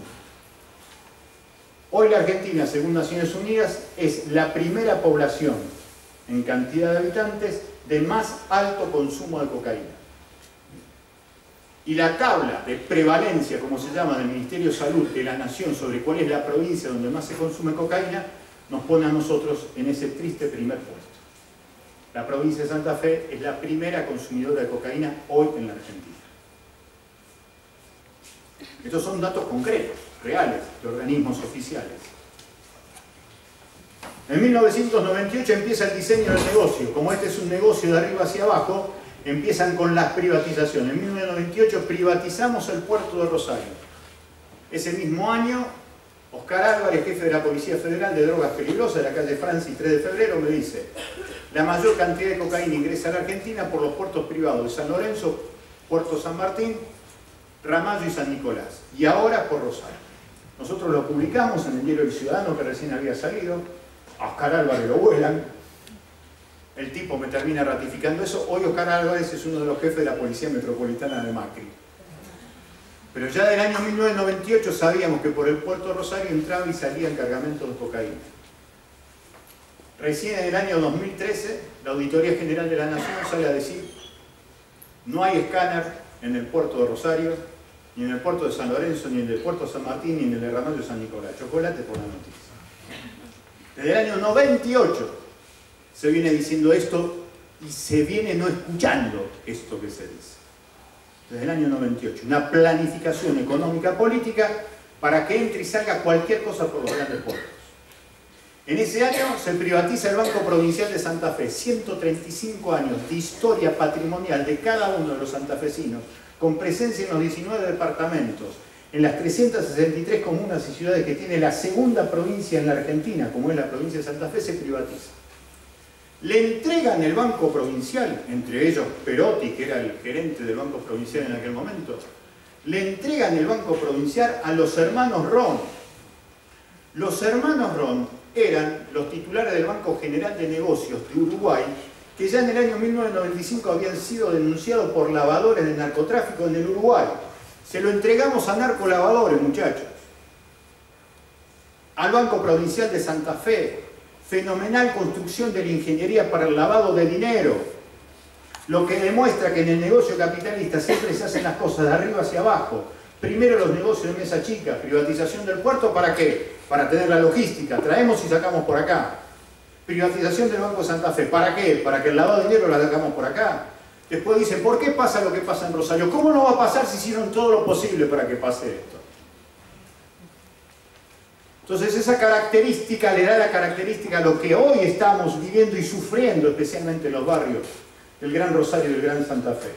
Hoy la Argentina, según Naciones Unidas, es la primera población en cantidad de habitantes de más alto consumo de cocaína. Y la tabla de prevalencia, como se llama, del Ministerio de Salud de la Nación sobre cuál es la provincia donde más se consume cocaína, nos pone a nosotros en ese triste primer puesto. La provincia de Santa Fe es la primera consumidora de cocaína hoy en la Argentina. Estos son datos concretos, reales, de organismos oficiales. En 1998 empieza el diseño del negocio. Como este es un negocio de arriba hacia abajo, empiezan con las privatizaciones. En 1998 privatizamos el puerto de Rosario. Ese mismo año, Oscar Álvarez, jefe de la Policía Federal de Drogas Peligrosas de la calle Francia y 3 de febrero, me dice: la mayor cantidad de cocaína ingresa a la Argentina por los puertos privados de San Lorenzo, Puerto San Martín, Ramallo y San Nicolás. Y ahora por Rosario. Nosotros lo publicamos en el diario El Ciudadano, que recién había salido. A Oscar Álvarez lo vuelan. El tipo me termina ratificando eso. Hoy Oscar Álvarez es uno de los jefes de la Policía Metropolitana de Macri. Pero ya del año 1998 sabíamos que por el puerto de Rosario entraba y salían cargamentos de cocaína. Recién en el año 2013, la Auditoría General de la Nación sale a decir: no hay escáner en el puerto de Rosario, ni en el puerto de San Lorenzo, ni en el puerto de San Martín, ni en el de Ramallo San Nicolás. Chocolate por la noticia. Desde el año 98 se viene diciendo esto y se viene no escuchando esto que se dice. Desde el año 98. Una planificación económica política para que entre y salga cualquier cosa por los grandes puertos. En ese año se privatiza el Banco Provincial de Santa Fe. 135 años de historia patrimonial de cada uno de los santafesinos, con presencia en los 19 departamentos, en las 363 comunas y ciudades que tiene la segunda provincia en la Argentina, como es la provincia de Santa Fe, se privatiza. le entregan el Banco Provincial, entre ellos Perotti, que era el gerente del Banco Provincial en aquel momento, le entregan el Banco Provincial a los hermanos Ron. Los hermanos Ron eran los titulares del Banco General de Negocios de Uruguay, que ya en el año 1995 habían sido denunciados por lavadores de narcotráfico en el Uruguay. Se lo entregamos a narcolavadores, muchachos. Al Banco Provincial de Santa Fe, fenomenal construcción de la ingeniería para el lavado de dinero, lo que demuestra que en el negocio capitalista siempre se hacen las cosas de arriba hacia abajo. Primero los negocios de mesa chica, privatización del puerto, ¿para qué? Para tener la logística, traemos y sacamos por acá. Privatización del Banco de Santa Fe, ¿para qué? Para que el lavado de dinero lo sacamos por acá. Después dicen, ¿por qué pasa lo que pasa en Rosario? ¿Cómo no va a pasar si hicieron todo lo posible para que pase esto? Entonces esa característica le da la característica a lo que hoy estamos viviendo y sufriendo, especialmente en los barrios del Gran Rosario y del Gran Santa Fe.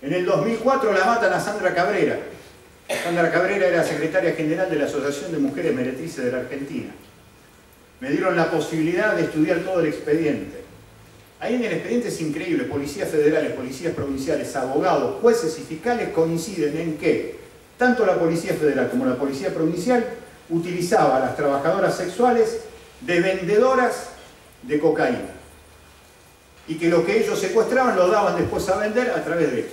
En el 2004 la matan a Sandra Cabrera. Sandra Cabrera era secretaria general de la Asociación de Mujeres Meretrices de la Argentina. Me dieron la posibilidad de estudiar todo el expediente. Ahí en el expediente es increíble, policías federales, policías provinciales, abogados, jueces y fiscales coinciden en que tanto la policía federal como la policía provincial utilizaba a las trabajadoras sexuales de vendedoras de cocaína. Y que lo que ellos secuestraban lo daban después a vender a través de ellos.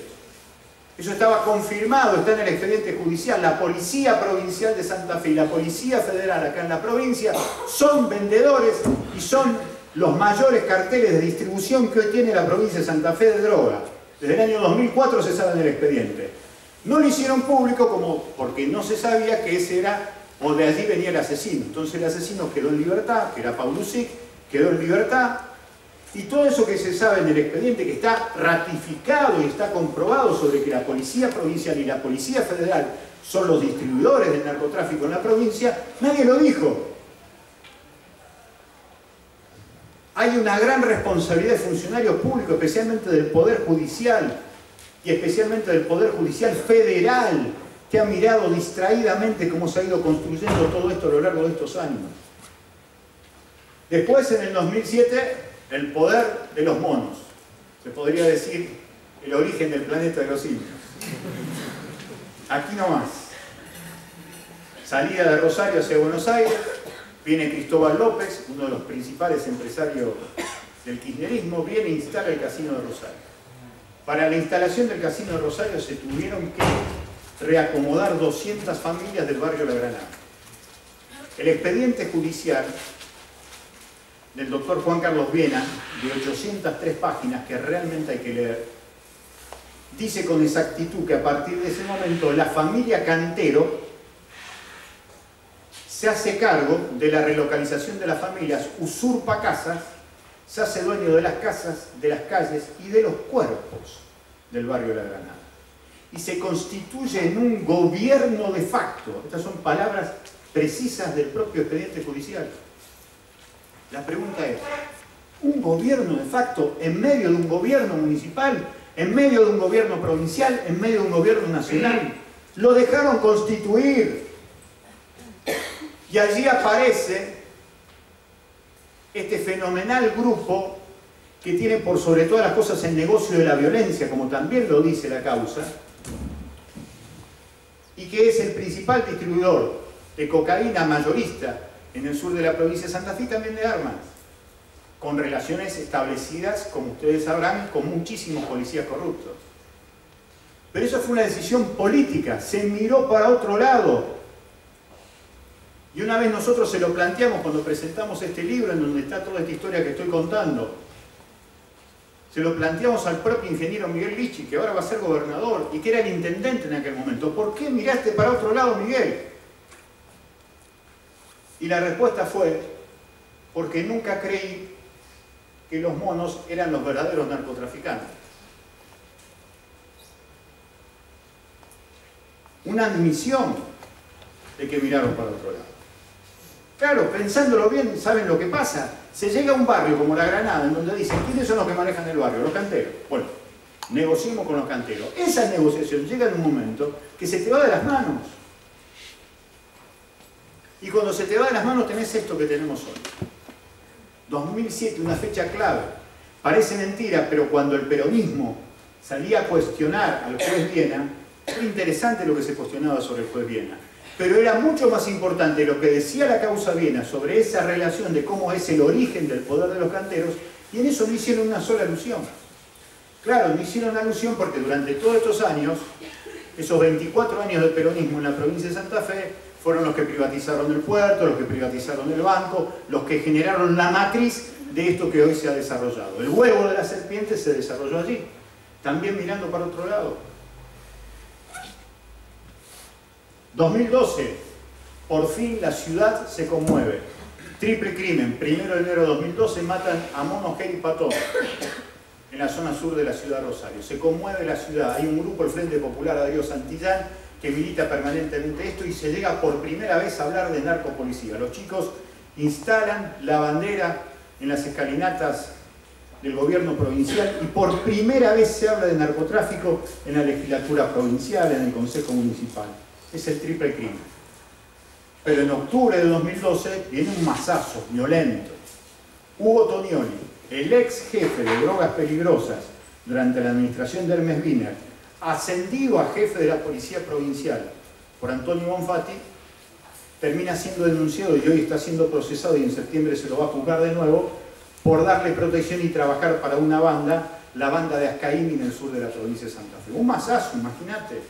Eso estaba confirmado, está en el expediente judicial. La Policía Provincial de Santa Fe y la Policía Federal acá en la provincia son vendedores y son los mayores carteles de distribución que hoy tiene la provincia de Santa Fe de droga. Desde el año 2004 se sabe en el expediente. No lo hicieron público porque no se sabía que ese era, o de allí venía el asesino. Entonces el asesino quedó en libertad, que era Paulusic, quedó en libertad. Y todo eso que se sabe en el expediente, que está ratificado y está comprobado sobre que la Policía Provincial y la Policía Federal son los distribuidores del narcotráfico en la provincia, nadie lo dijo. Hay una gran responsabilidad de funcionarios públicos, especialmente del Poder Judicial, y especialmente del Poder Judicial Federal, que ha mirado distraídamente cómo se ha ido construyendo todo esto a lo largo de estos años. Después, en el 2007, el poder de los monos. Se podría decir el origen del planeta de los simios. Aquí nomás. Salida de Rosario hacia Buenos Aires, viene Cristóbal López, uno de los principales empresarios del kirchnerismo, viene e instala el Casino de Rosario. Para la instalación del Casino de Rosario se tuvieron que reacomodar 200 familias del barrio La Granada. El expediente judicial del doctor Juan Carlos Viena, de 803 páginas que realmente hay que leer, dice con exactitud que a partir de ese momento la familia Cantero se hace cargo de la relocalización de las familias, usurpa casas, se hace dueño de las casas, de las calles y de los cuerpos del barrio La Granada. Y se constituye en un gobierno de facto. Estas son palabras precisas del propio expediente judicial. La pregunta es, ¿un gobierno de facto en medio de un gobierno municipal, en medio de un gobierno provincial, en medio de un gobierno nacional? Lo dejaron constituir. Y allí aparece este fenomenal grupo que tiene por sobre todas las cosas el negocio de la violencia, como también lo dice la causa, y que es el principal distribuidor de cocaína mayorista en el sur de la provincia de Santa Fe, también de armas, con relaciones establecidas, como ustedes sabrán, con muchísimos policías corruptos. Pero eso fue una decisión política, se miró para otro lado. Y una vez nosotros se lo planteamos cuando presentamos este libro, en donde está toda esta historia que estoy contando, se lo planteamos al propio ingeniero Miguel Lichi, que ahora va a ser gobernador, y que era el intendente en aquel momento. ¿Por qué miraste para otro lado, Miguel? Y la respuesta fue, porque nunca creí que los monos eran los verdaderos narcotraficantes. Una admisión de que miraron para otro lado. Claro, pensándolo bien, ¿saben lo que pasa? Se llega a un barrio como La Granada, en donde dicen, ¿quiénes son los que manejan el barrio? Los canteros. Bueno, negociemos con los canteros. Esa negociación llega en un momento que se te va de las manos. Y cuando se te va de las manos tenés esto que tenemos hoy. 2007, una fecha clave. Parece mentira, pero cuando el peronismo salía a cuestionar al juez Viena, fue interesante lo que se cuestionaba sobre el juez Viena. Pero era mucho más importante lo que decía la causa Viena sobre esa relación de cómo es el origen del poder de los canteros, y en eso no hicieron una sola alusión. Claro, no hicieron alusión porque durante todos estos años, esos 24 años de peronismo en la provincia de Santa Fe, fueron los que privatizaron el puerto, los que privatizaron el banco, los que generaron la matriz de esto que hoy se ha desarrollado. El huevo de la serpiente se desarrolló allí, también mirando para otro lado. 2012, por fin la ciudad se conmueve. Triple crimen, 1 de enero de 2012 matan a Mono, Ger y Patón en la zona sur de la ciudad de Rosario. Se conmueve la ciudad, hay un grupo, el Frente Popular Darío Santillán, que milita permanentemente esto y se llega por primera vez a hablar de narcopolicía. Los chicos instalan la bandera en las escalinatas del gobierno provincial y por primera vez se habla de narcotráfico en la legislatura provincial, en el Consejo Municipal. Es el triple crimen. Pero en octubre de 2012 viene un masazo violento. Hugo Tonioli, el ex jefe de drogas peligrosas durante la administración de Hermes Wiener, ascendido a jefe de la policía provincial por Antonio Bonfatti, termina siendo denunciado y hoy está siendo procesado y en septiembre se lo va a juzgar de nuevo por darle protección y trabajar para una banda, la banda de Ascaín en el sur de la provincia de Santa Fe. Un masazo, imagínate.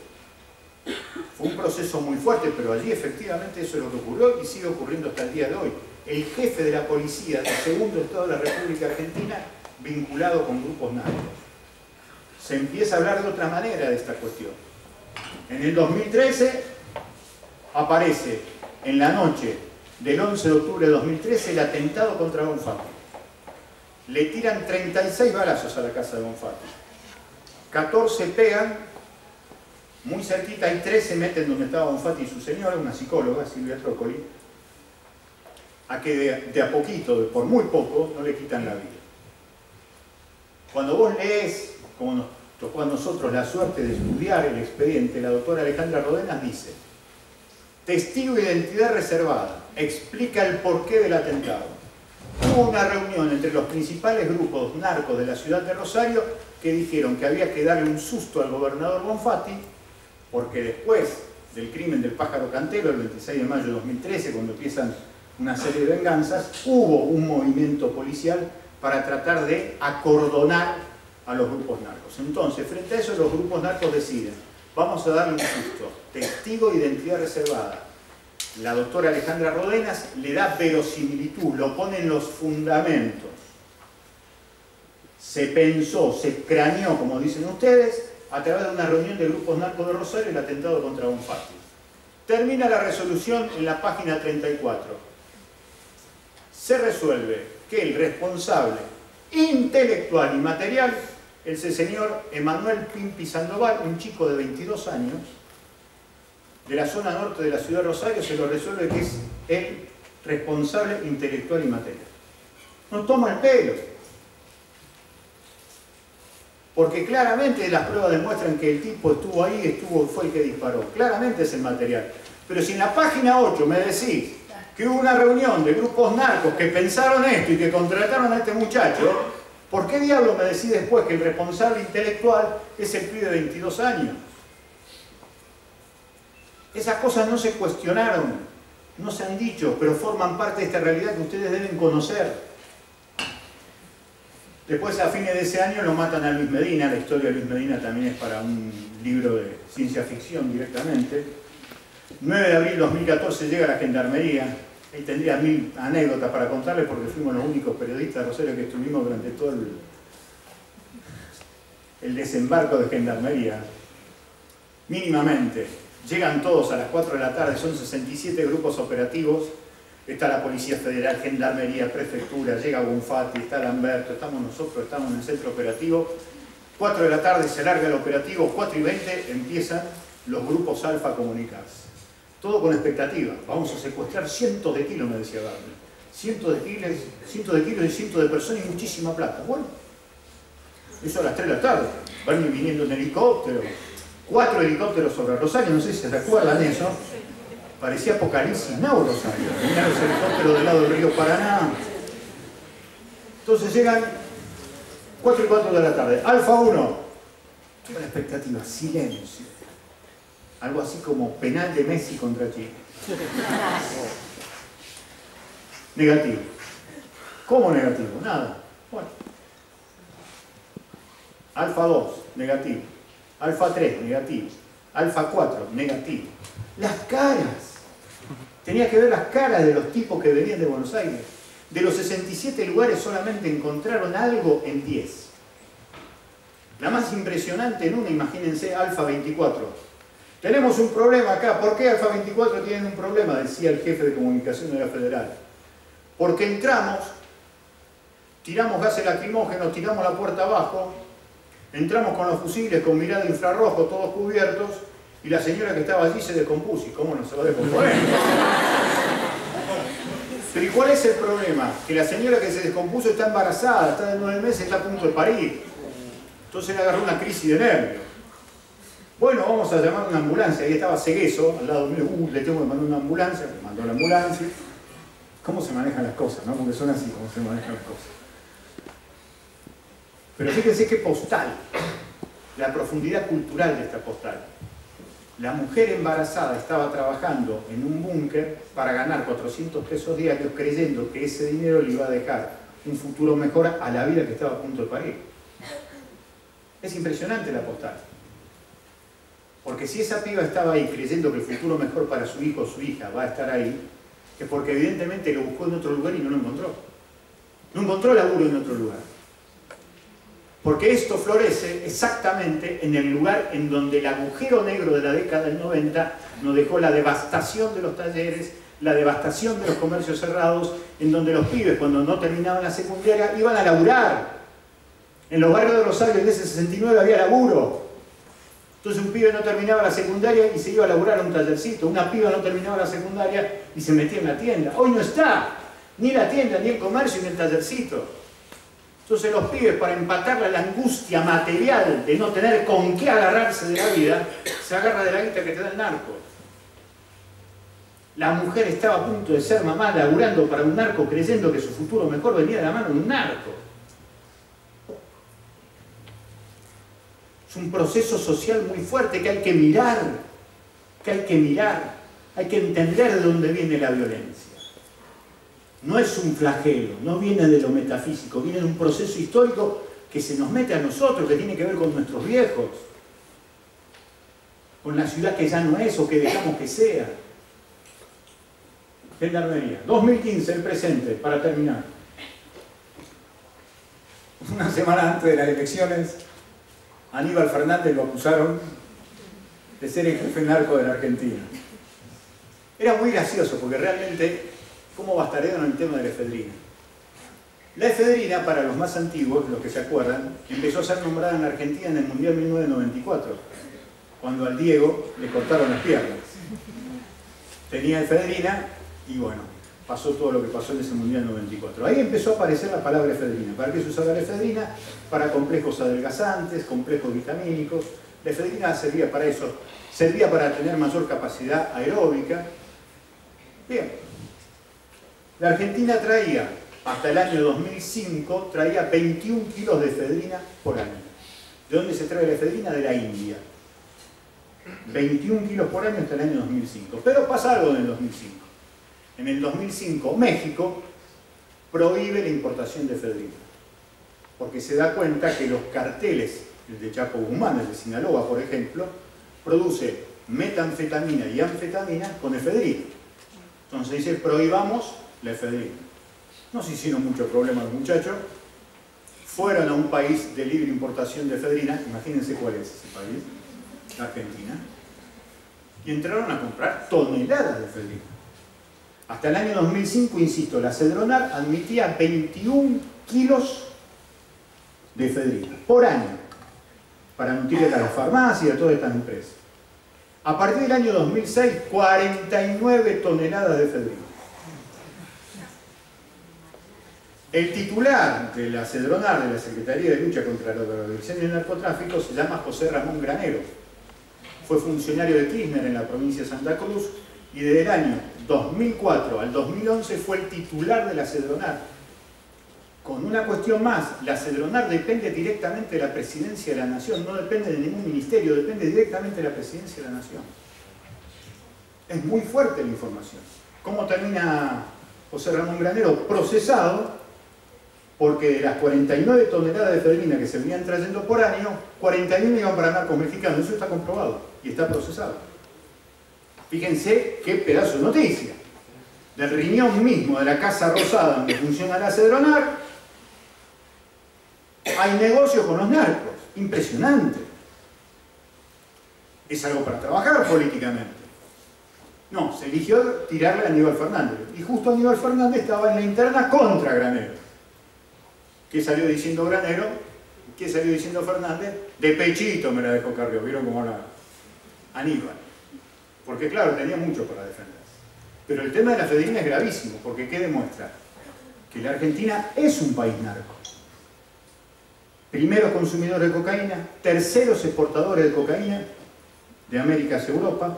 Fue un proceso muy fuerte, pero allí efectivamente eso es lo que ocurrió y sigue ocurriendo hasta el día de hoy. El jefe de la policía del segundo estado de la República Argentina vinculado con grupos narcos. Se empieza a hablar de otra manera de esta cuestión. En el 2013 aparece en la noche del 11 de octubre de 2013 el atentado contra Bonfatti. Le tiran 36 balazos a la casa de Bonfatti. 14 pegan. Muy cerquita hay 3 se meten donde estaba Bonfatti y su señora, una psicóloga, Silvia Trócoli, a que de a poquito, por muy poco, no le quitan la vida. Cuando vos lees, como nos tocó a nosotros la suerte de estudiar el expediente, la doctora Alejandra Rodenas dice: testigo de identidad reservada, explica el porqué del atentado. Hubo una reunión entre los principales grupos narcos de la ciudad de Rosario que dijeron que había que darle un susto al gobernador Bonfatti, porque después del crimen del pájaro cantero, el 26 de mayo de 2013, cuando empiezan una serie de venganzas, hubo un movimiento policial para tratar de acordonar a los grupos narcos. Entonces, frente a eso, los grupos narcos deciden: vamos a darle un susto, testigo de identidad reservada. La doctora Alejandra Rodenas le da verosimilitud, lo pone en los fundamentos. Se pensó, se craneó, como dicen ustedes, a través de una reunión de grupos narcos de Rosario, el atentado contra Bonfatti. Termina la resolución en la página 34. Se resuelve que el responsable intelectual y material es el señor Emanuel Pimpi Sandoval, un chico de 22 años, de la zona norte de la ciudad de Rosario. Se lo resuelve que es el responsable intelectual y material. No toma el pelo. Porque claramente las pruebas demuestran que el tipo estuvo ahí, fue el que disparó. Claramente es el material. Pero si en la página 8 me decís que hubo una reunión de grupos narcos que pensaron esto y que contrataron a este muchacho, ¿por qué diablo me decís después que el responsable intelectual es el pibe de 22 años? Esas cosas no se cuestionaron, no se han dicho, pero forman parte de esta realidad que ustedes deben conocer. Después, a fines de ese año, lo matan a Luis Medina. La historia de Luis Medina también es para un libro de ciencia ficción directamente. 9 de abril de 2014 llega la Gendarmería. Ahí tendría 1000 anécdotas para contarles porque fuimos los únicos periodistas de Rosario que estuvimos durante todo el desembarco de Gendarmería. Mínimamente. Llegan todos a las 4 de la tarde, son 67 grupos operativos. Está la Policía Federal, Gendarmería, Prefectura, llega Bonfatti, está Lamberto, estamos nosotros, estamos en el centro operativo. 4 de la tarde se larga el operativo, 4:20 empiezan los grupos alfa a comunicarse. Todo con expectativa. Vamos a secuestrar cientos de kilos, me decía Gardner. Cientos de kilos y cientos de personas y muchísima plata. Bueno, eso a las 3 de la tarde. Van viniendo en helicóptero. 4 helicópteros sobre Rosario, no sé si se acuerdan eso. Parecía Apocalipsis Now, Rosario. Venían los helicópteros del lado del río Paraná. Entonces llegan 4 y 4 de la tarde. Alfa 1. Toda la expectativa, silencio. Algo así como penal de Messi contra Chile. Negativo. ¿Cómo negativo? Nada. Bueno. Alfa 2, negativo. Alfa 3, negativo. Alfa 4, negativo. Las caras. Tenía que ver las caras de los tipos que venían de Buenos Aires. De los 67 lugares solamente encontraron algo en 10. La más impresionante en una, imagínense, Alfa 24. Tenemos un problema acá. ¿Por qué Alfa 24 tienen un problema? Decía el jefe de comunicación de la Federal. Porque entramos, tiramos gases lacrimógenos, tiramos la puerta abajo, entramos con los fusiles, con mirada de infrarrojo, todos cubiertos, y la señora que estaba allí se descompuso. ¿Y cómo no se va a descomponer? Pero ¿y cuál es el problema? Que la señora que se descompuso está embarazada, está de 9 meses, está a punto de parir. Entonces le agarró una crisis de nervios. Bueno, vamos a llamar a una ambulancia. Ahí estaba Segueso, al lado mío. Le tengo que mandar una ambulancia. Me mandó la ambulancia. ¿Cómo se manejan las cosas, no? Porque son así como se manejan las cosas. Pero fíjense qué postal. La profundidad cultural de esta postal. La mujer embarazada estaba trabajando en un búnker para ganar 400 pesos diarios, creyendo que ese dinero le iba a dejar un futuro mejor a la vida que estaba a punto de parir. Es impresionante la postal. Porque si esa piba estaba ahí creyendo que el futuro mejor para su hijo o su hija va a estar ahí, es porque evidentemente lo buscó en otro lugar y no lo encontró. No encontró laburo en otro lugar. Porque esto florece exactamente en el lugar en donde el agujero negro de la década del 90 nos dejó la devastación de los talleres, la devastación de los comercios cerrados, en donde los pibes cuando no terminaban la secundaria iban a laburar. En los barrios de Rosario en ese 69 había laburo. Entonces un pibe no terminaba la secundaria y se iba a laburar a un tallercito. Una piba no terminaba la secundaria y se metía en la tienda. Hoy no está ni la tienda, ni el comercio, ni el tallercito. Entonces los pibes, para empatarle la angustia material de no tener con qué agarrarse de la vida, se agarra de la guita que te da el narco. La mujer estaba a punto de ser mamá laburando para un narco creyendo que su futuro mejor venía de la mano de un narco. Es un proceso social muy fuerte que hay que mirar, hay que entender de dónde viene la violencia. No es un flagelo, no viene de lo metafísico, viene de un proceso histórico que se nos mete a nosotros, que tiene que ver con nuestros viejos, con la ciudad que ya no es o que dejamos que sea. Gendarmería, 2015, el presente, para terminar. Una semana antes de las elecciones, Aníbal Fernández lo acusaron de ser el jefe narco de la Argentina. Era muy gracioso porque realmente, ¿cómo bastarearon en el tema de la efedrina? La efedrina, para los más antiguos, los que se acuerdan, empezó a ser nombrada en la Argentina en el Mundial 1994, cuando al Diego le cortaron las piernas. Tenía efedrina y bueno, pasó todo lo que pasó en ese Mundial 94. Ahí empezó a aparecer la palabra efedrina. ¿Para qué se usaba la efedrina? Para complejos adelgazantes, complejos vitamínicos. La efedrina servía para eso, servía para tener mayor capacidad aeróbica. Bien. La Argentina traía, hasta el año 2005, traía 21 kilos de efedrina por año. ¿De dónde se trae la efedrina? De la India. 21 kilos por año hasta el año 2005. Pero pasa algo en el 2005. En el 2005, México prohíbe la importación de efedrina. Porque se da cuenta que los carteles, el de Chapo Guzmán, el de Sinaloa, por ejemplo, produce metanfetamina y anfetamina con efedrina. Entonces dice, prohibamos la efedrina. No se hicieron mucho problema los muchachos. Fueron a un país de libre importación de efedrina, imagínense cuál es ese país, Argentina, y entraron a comprar toneladas de efedrina. Hasta el año 2005, insisto, la Cedronar admitía 21 kilos de efedrina por año para nutrir a las farmacias y a todas estas empresas. A partir del año 2006, 49 toneladas de efedrina. El titular de la Cedronar, de la Secretaría de Lucha contra la Drogadicción y el Narcotráfico, se llama José Ramón Granero. Fue funcionario de Kirchner en la provincia de Santa Cruz y desde el año 2004 al 2011 fue el titular de la Cedronar. con una cuestión más, la Cedronar depende directamente de la Presidencia de la Nación, no depende de ningún ministerio, depende directamente de la Presidencia de la Nación. Es muy fuerte la información. ¿Cómo termina José Ramón Granero? Procesado, porque de las 49 toneladas de efedrina que se venían trayendo por año, 41 iban para narcos mexicanos. Eso está comprobado y está procesado. Fíjense qué pedazo de noticia. Del riñón mismo de la Casa Rosada, donde funciona la Cedronar, hay negocios con los narcos. Impresionante. Es algo para trabajar políticamente. No, se eligió tirarle a Aníbal Fernández. Y justo Aníbal Fernández estaba en la interna contra Granero. ¿Qué salió diciendo Granero? ¿Qué salió diciendo Fernández? De pechito me la dejó Carrió. ¿Vieron cómo habla Aníbal? Porque claro, tenía mucho para defenderse. Pero el tema de la efedrina es gravísimo, porque ¿qué demuestra? Que la Argentina es un país narco. Primeros consumidores de cocaína, terceros exportadores de cocaína de América hacia Europa,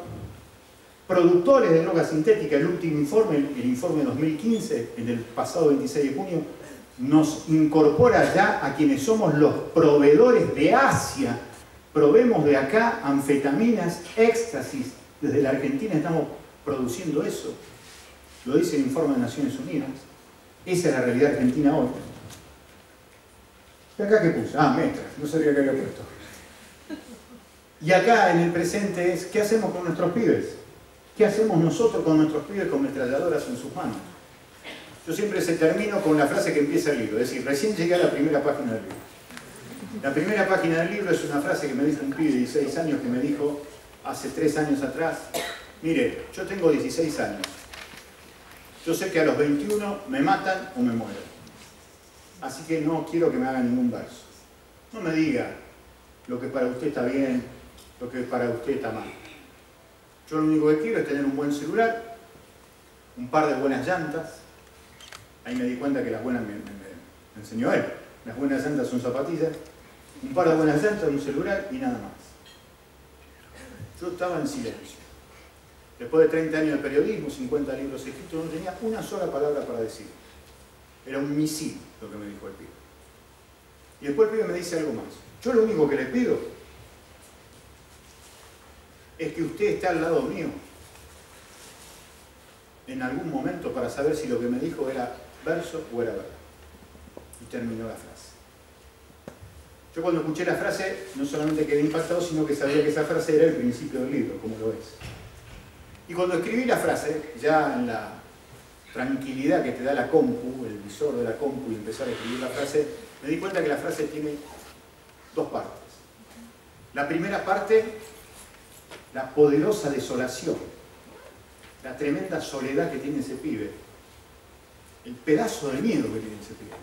productores de drogas sintéticas. El último informe, el informe 2015, en el pasado 26 de junio, nos incorpora ya a quienes somos los proveedores de Asia. Proveemos de acá anfetaminas, éxtasis. Desde la Argentina estamos produciendo eso. Lo dice el informe de Naciones Unidas. Esa es la realidad argentina hoy. ¿Y acá qué puse? Ah, metras. No sabía que había puesto. Y acá en el presente es, ¿qué hacemos con nuestros pibes? ¿Qué hacemos nosotros con nuestros pibes con metralladoras en sus manos? Yo siempre se termino con la frase que empieza el libro. Es decir, recién llegué a la primera página del libro. La primera página del libro es una frase que me dijo un pibe de 16 años que me dijo hace 3 años atrás: mire, yo tengo 16 años. Yo sé que a los 21 me matan o me muero. Así que no quiero que me hagan ningún verso. No me diga lo que para usted está bien, lo que para usted está mal. Yo lo único que quiero es tener un buen celular, un par de buenas llantas. Ahí me di cuenta que las buenas me enseñó él. Las buenas llantas son zapatillas. Un par de buenas llantas, un celular y nada más. Yo estaba en silencio. Después de 30 años de periodismo, 50 libros escritos, no tenía una sola palabra para decir. Era un misil lo que me dijo el pibe. Y después el pibe me dice algo más. Yo lo único que le pido es que usted esté al lado mío en algún momento para saber si lo que me dijo era verso o era verdad. Y terminó la frase. Yo cuando escuché la frase no solamente quedé impactado, sino que sabía que esa frase era el principio del libro, como lo es. Y cuando escribí la frase, ya en la tranquilidad que te da la compu, el visor de la compu, y empezar a escribir la frase, me di cuenta que la frase tiene 2 partes. La primera parte, la poderosa desolación, la tremenda soledad que tiene ese pibe, el pedazo de miedo que tiene ese pibe.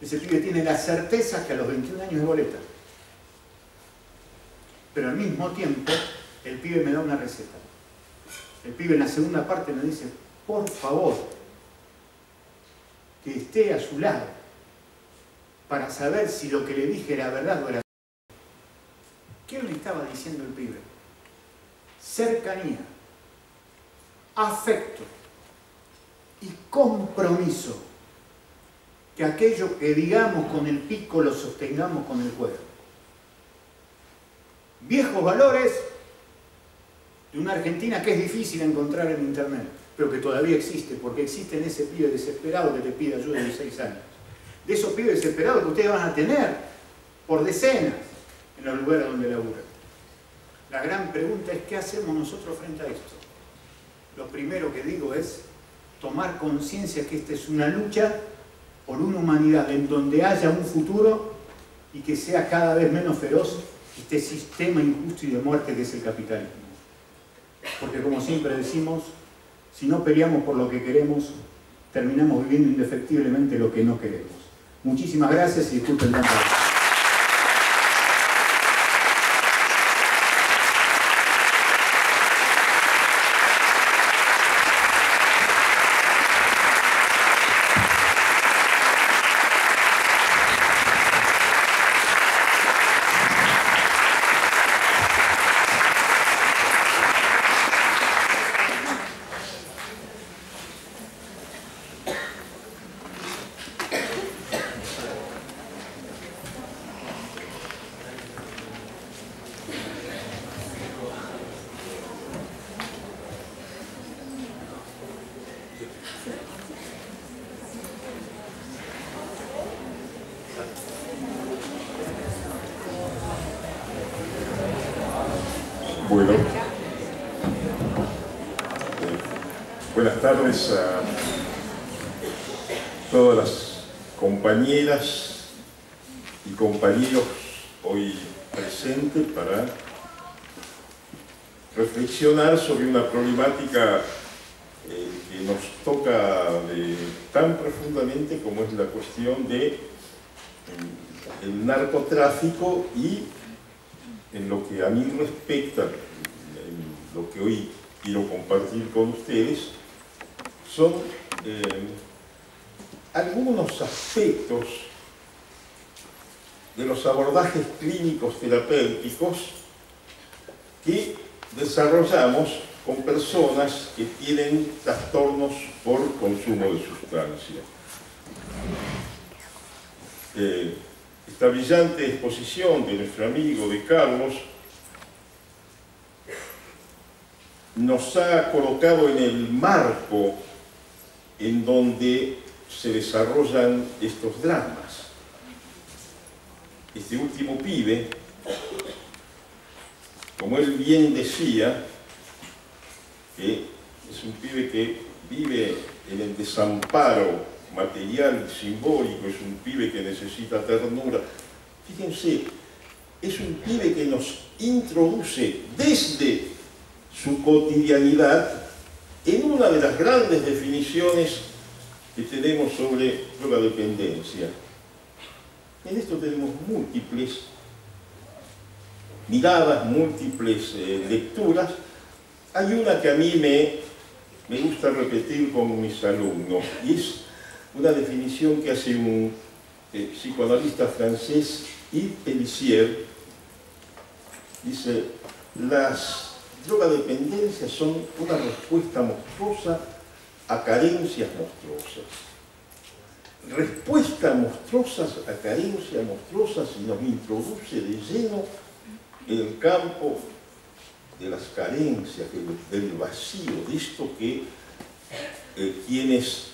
Ese pibe tiene la certeza que a los 21 años es boleta. Pero al mismo tiempo, el pibe me da una receta. El pibe en la segunda parte me dice: por favor, que esté a su lado para saber si lo que le dije era verdad o era verdad. ¿Qué le estaba diciendo el pibe? Cercanía, afecto y compromiso. Que aquello que digamos con el pico lo sostengamos con el cuerpo. Viejos valores de una Argentina que es difícil encontrar en internet, pero que todavía existe, porque existe en ese pibe desesperado que te pide ayuda de 16 años. De esos pibes desesperados que ustedes van a tener por decenas en los lugares donde laburan. La gran pregunta es: ¿qué hacemos nosotros frente a esto? Lo primero que digo es tomar conciencia que esta es una lucha por una humanidad en donde haya un futuro y que sea cada vez menos feroz este sistema injusto y de muerte que es el capitalismo. Porque como siempre decimos, si no peleamos por lo que queremos, terminamos viviendo indefectiblemente lo que no queremos. Muchísimas gracias y disculpen tanta vez.
Bueno, buenas tardes a todas las compañeras y compañeros hoy presentes para reflexionar sobre una problemática que nos toca tan profundamente como es la cuestión de el narcotráfico y en lo que a mí respecta, en lo que hoy quiero compartir con ustedes, son algunos aspectos de los abordajes clínicos terapéuticos que desarrollamos con personas que tienen trastornos por consumo de sustancias. Esta brillante exposición de nuestro amigo de Carlos nos ha colocado en el marco en donde se desarrollan estos dramas. Este último pibe, como él bien decía, que es un pibe que vive en el desamparo material y simbólico, es un pibe que necesita ternura. Fíjense, es un pibe que nos introduce desde su cotidianidad en una de las grandes definiciones que tenemos sobre la dependencia. En esto tenemos múltiples miradas, múltiples lecturas. Hay una que a mí me gusta repetir con mis alumnos, y es una definición que hace un psicoanalista francés, Yves Pellissier. Dice: las drogadependencias son una respuesta monstruosa a carencias monstruosas. Respuestas monstruosas a carencias monstruosas, y nos introduce de lleno en el campo de las carencias, del vacío, de esto que quienes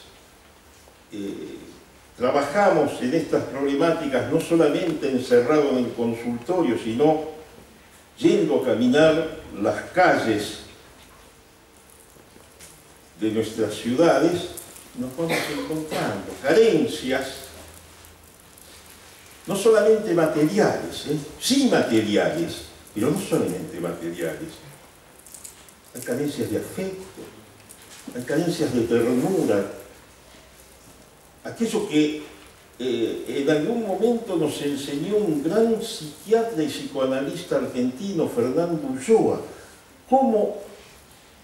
trabajamos en estas problemáticas, no solamente encerrados en el consultorio, sino yendo a caminar las calles de nuestras ciudades, nos vamos encontrando carencias, no solamente materiales, sí materiales, pero no solamente materiales. Hay carencias de afecto, hay carencias de ternura, aquello que en algún momento nos enseñó un gran psiquiatra y psicoanalista argentino, Fernando Ulloa, cómo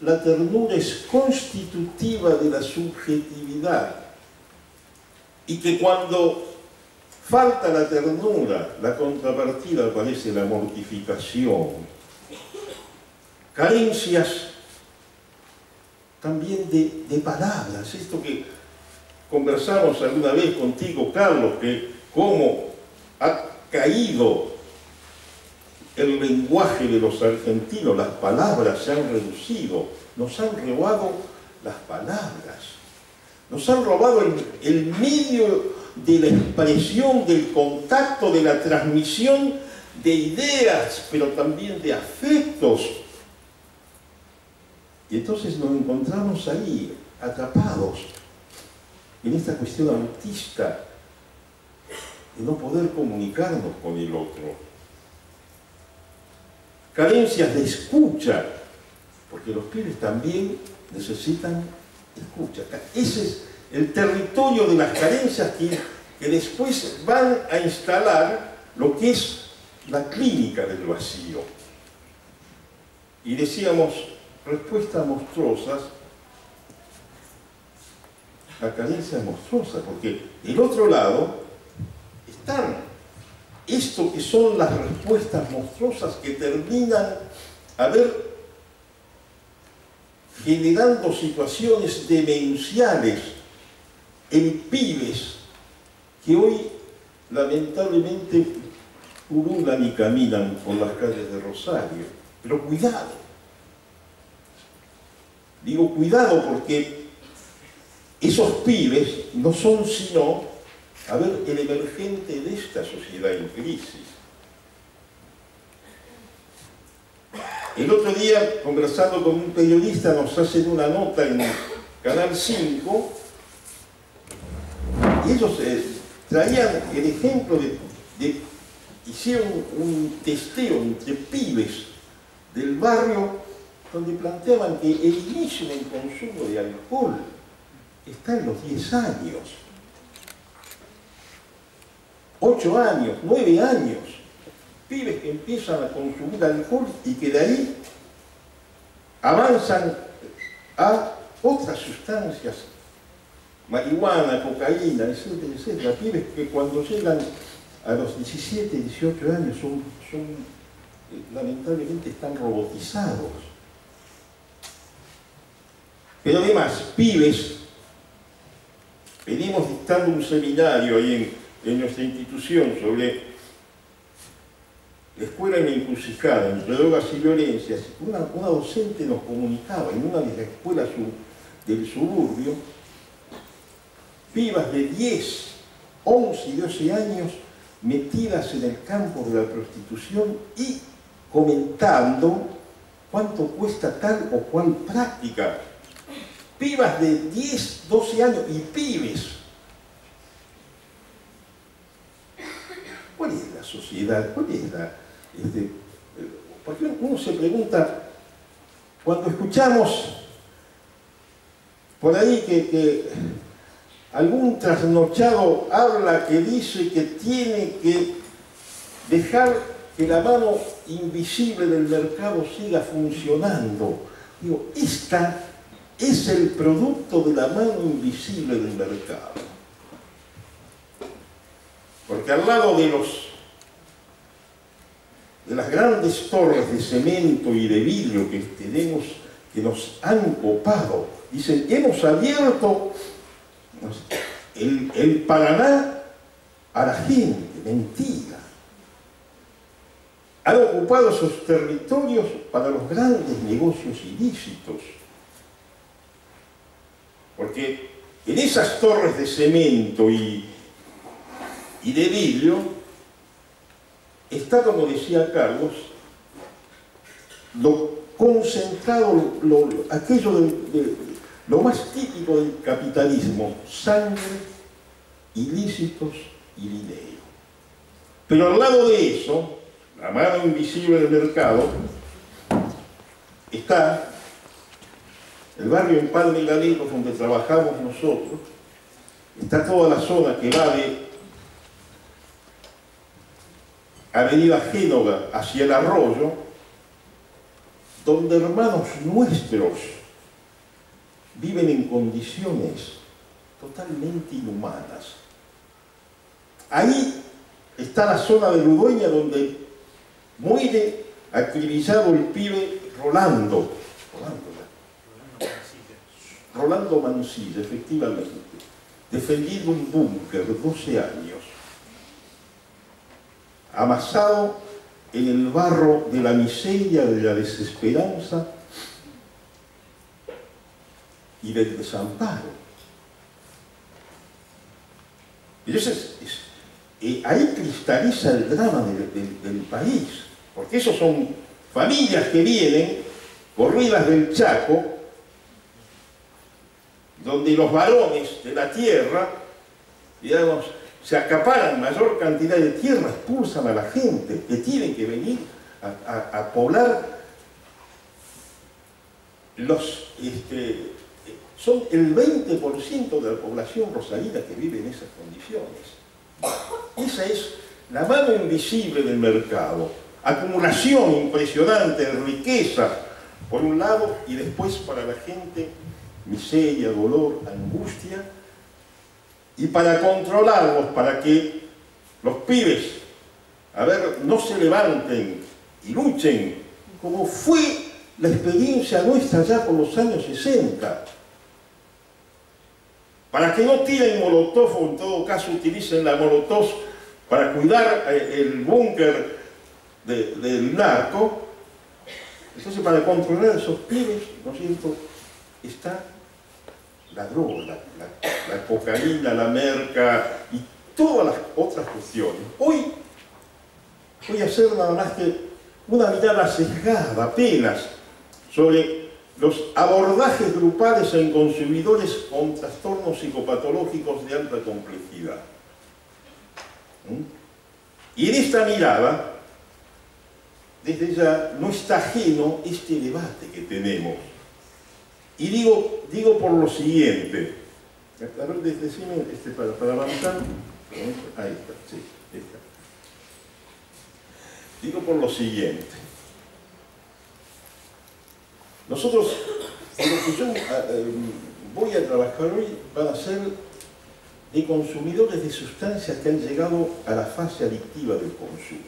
la ternura es constitutiva de la subjetividad, y que cuando falta la ternura, la contrapartida aparece la mortificación. Carencias también de palabras, esto que conversamos alguna vez contigo, Carlos, que cómo ha caído el lenguaje de los argentinos, las palabras se han reducido, nos han robado las palabras, nos han robado el medio de la expresión, del contacto, de la transmisión de ideas, pero también de afectos. Y entonces nos encontramos ahí, atrapados en esta cuestión autista de no poder comunicarnos con el otro. Carencias de escucha, porque los pibes también necesitan escucha. Ese es el territorio de las carencias que después van a instalar lo que es la clínica del vacío. Y decíamos, respuestas monstruosas a carencias monstruosas, porque del otro lado están esto que son las respuestas monstruosas que terminan generando situaciones demenciales en pibes que hoy lamentablemente pululan y caminan por las calles de Rosario. Pero cuidado, digo cuidado, porque esos pibes no son sino, el emergente de esta sociedad en crisis. El otro día, conversando con un periodista, nos hacen una nota en Canal 5 y ellos traían el ejemplo hicieron un testeo entre pibes del barrio donde planteaban que el inicio del consumo de alcohol está en los 10 años, 8 años, 9 años. Pibes que empiezan a consumir alcohol y que de ahí avanzan a otras sustancias, marihuana, cocaína, etcétera, etcétera. Pibes que cuando llegan a los 17, 18 años lamentablemente están robotizados. Pero además, pibes, venimos dictando un seminario ahí en nuestra institución sobre la escuela en la encrucijada, entre drogas y violencias. Una docente nos comunicaba en una de las escuelas del suburbio, pibas de 10, 11 y 12 años metidas en el campo de la prostitución y comentando cuánto cuesta tal o cual práctica. Pibas de 10, 12 años y pibes. ¿Cuál es la sociedad? ¿Cuál es la...? Porque uno se pregunta, cuando escuchamos por ahí que algún trasnochado habla que dice que tiene que dejar que la mano invisible del mercado siga funcionando. Digo, esta es el producto de la mano invisible del mercado. Porque al lado de las grandes torres de cemento y de vidrio que tenemos, que nos han copado, dicen, hemos abierto el Paraná a la gente. Mentira. Han ocupado esos territorios para los grandes negocios ilícitos. Porque en esas torres de cemento y de vidrio está, como decía Carlos, lo concentrado, aquello de lo más típico del capitalismo: sangre, ilícitos y dinero. Pero al lado de eso, la mano invisible del mercado, está el barrio Empalme y Galegos, donde trabajamos nosotros. Está toda la zona que va de Avenida Génova hacia el Arroyo, donde hermanos nuestros viven en condiciones totalmente inhumanas. Ahí está la zona de Ludueña, donde muere acribillado el pibe Rolando Mancilla, efectivamente, defendiendo un búnker, 12 años, amasado en el barro de la miseria, de la desesperanza y del desamparo. Entonces, ahí cristaliza el drama del país, porque esos son familias que vienen corridas del Chaco, donde los varones de la tierra, digamos, se acaparan mayor cantidad de tierra, expulsan a la gente que tienen que venir a poblar son el 20% de la población rosarina que vive en esas condiciones. Esa es la mano invisible del mercado. Acumulación impresionante de riqueza, por un lado, y después para la gente, miseria, dolor, angustia. Y para controlarlos, para que los pibes, no se levanten y luchen, como fue la experiencia nuestra ya por los años 60. Para que no tiren molotov, o en todo caso utilicen la molotov para cuidar el búnker del narco. Entonces, para controlar a esos pibes, ¿no es cierto?, está la droga, la cocaína, la merca y todas las otras cuestiones. Hoy voy a hacer nada más que una mirada sesgada apenas sobre los abordajes grupales en consumidores con trastornos psicopatológicos de alta complejidad. Y en esta mirada, desde ya, no está ajeno este debate que tenemos. Y digo por lo siguiente. A ver, decime para avanzar. Ahí está, sí, ahí está. Digo por lo siguiente. Nosotros, lo que yo voy a trabajar hoy, van a ser de consumidores de sustancias que han llegado a la fase adictiva del consumo.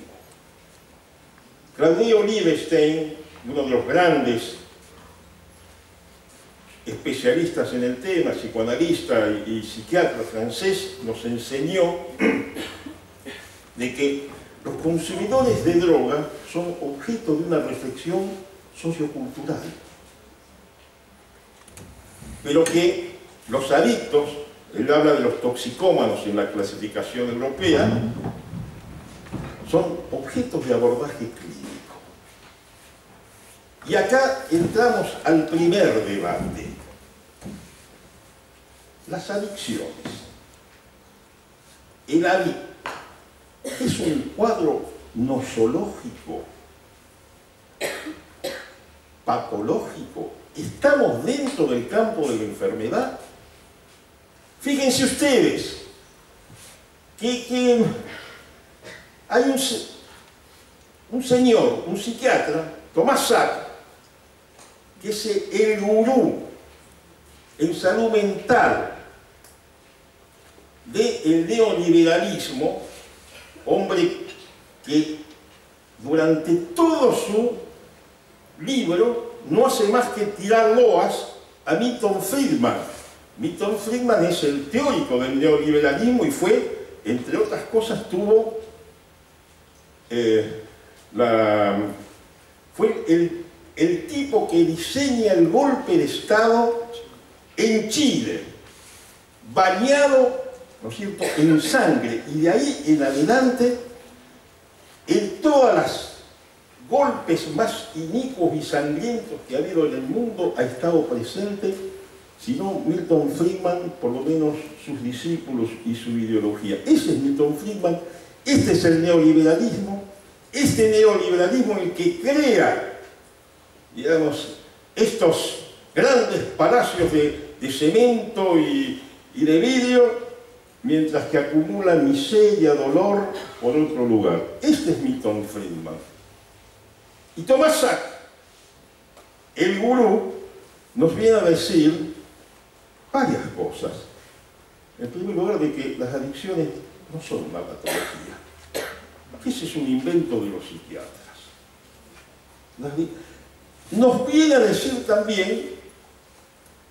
Claudio Libestein, uno de los grandes especialistas en el tema, psicoanalista y psiquiatra francés, nos enseñó de que los consumidores de droga son objeto de una reflexión sociocultural, pero que los adictos, él habla de los toxicómanos en la clasificación europea, son objetos de abordaje clínico. Y acá entramos al primer debate. Las adicciones. El adicto es un cuadro nosológico, patológico. ¿Estamos dentro del campo de la enfermedad? Fíjense ustedes que hay un señor, un psiquiatra, Thomas Sachs, que es el gurú en salud mental del neoliberalismo, hombre que durante todo su libro no hace más que tirar loas a Milton Friedman. Milton Friedman es el teórico del neoliberalismo y fue, entre otras cosas, fue el tipo que diseña el golpe de Estado en Chile, bañado, ¿no es cierto?, en sangre, y de ahí en adelante, en todas las golpes más inicuos y sangrientos que ha habido en el mundo, ha estado presente, si no Milton Friedman, por lo menos sus discípulos y su ideología. Ese es Milton Friedman, este es el neoliberalismo, este neoliberalismo el que crea, digamos, estos grandes palacios de cemento y de vidrio, mientras que acumula miseria, dolor por otro lugar. Este es Milton Friedman. Y Thomas Sachs, el gurú, nos viene a decir varias cosas. En primer lugar, de que las adicciones no son una patología. Ese es un invento de los psiquiatras. Nos viene a decir también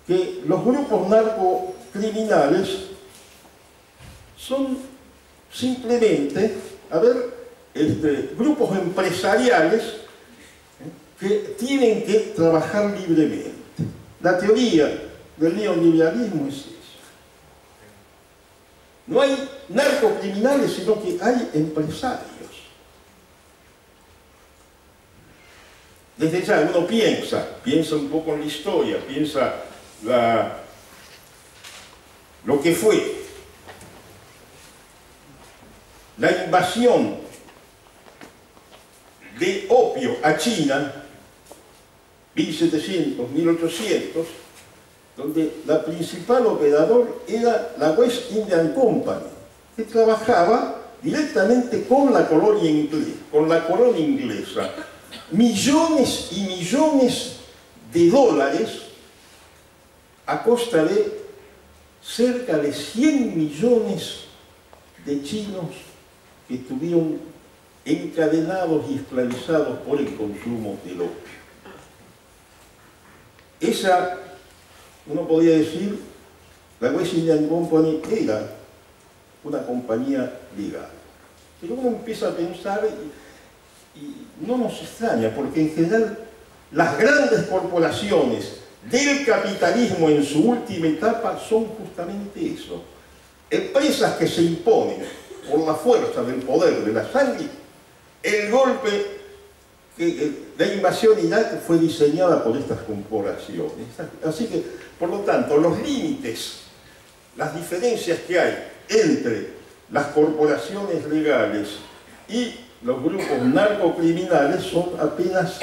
que los grupos narcocriminales son simplemente, grupos empresariales que tienen que trabajar libremente. La teoría del neoliberalismo es eso. No hay narcocriminales, sino que hay empresarios. Desde ya uno piensa un poco en la historia, piensa lo que fue la invasión de opio a China, 1700, 1800, donde la principal operador era la West India Company, que trabajaba directamente con la colonia inglesa. Millones y millones de dólares a costa de cerca de 100 millones de chinos que estuvieron encadenados y esclavizados por el consumo del opio. Esa, uno podría decir, la West India Company era una compañía legal. Pero uno empieza a pensar y no nos extraña, porque en general las grandes corporaciones del capitalismo en su última etapa son justamente eso. Empresas que se imponen por la fuerza del poder de la sangre, el golpe que la invasión a Irak fue diseñada por estas corporaciones. Así que, por lo tanto, los límites, las diferencias que hay entre las corporaciones legales y los grupos narcocriminales son apenas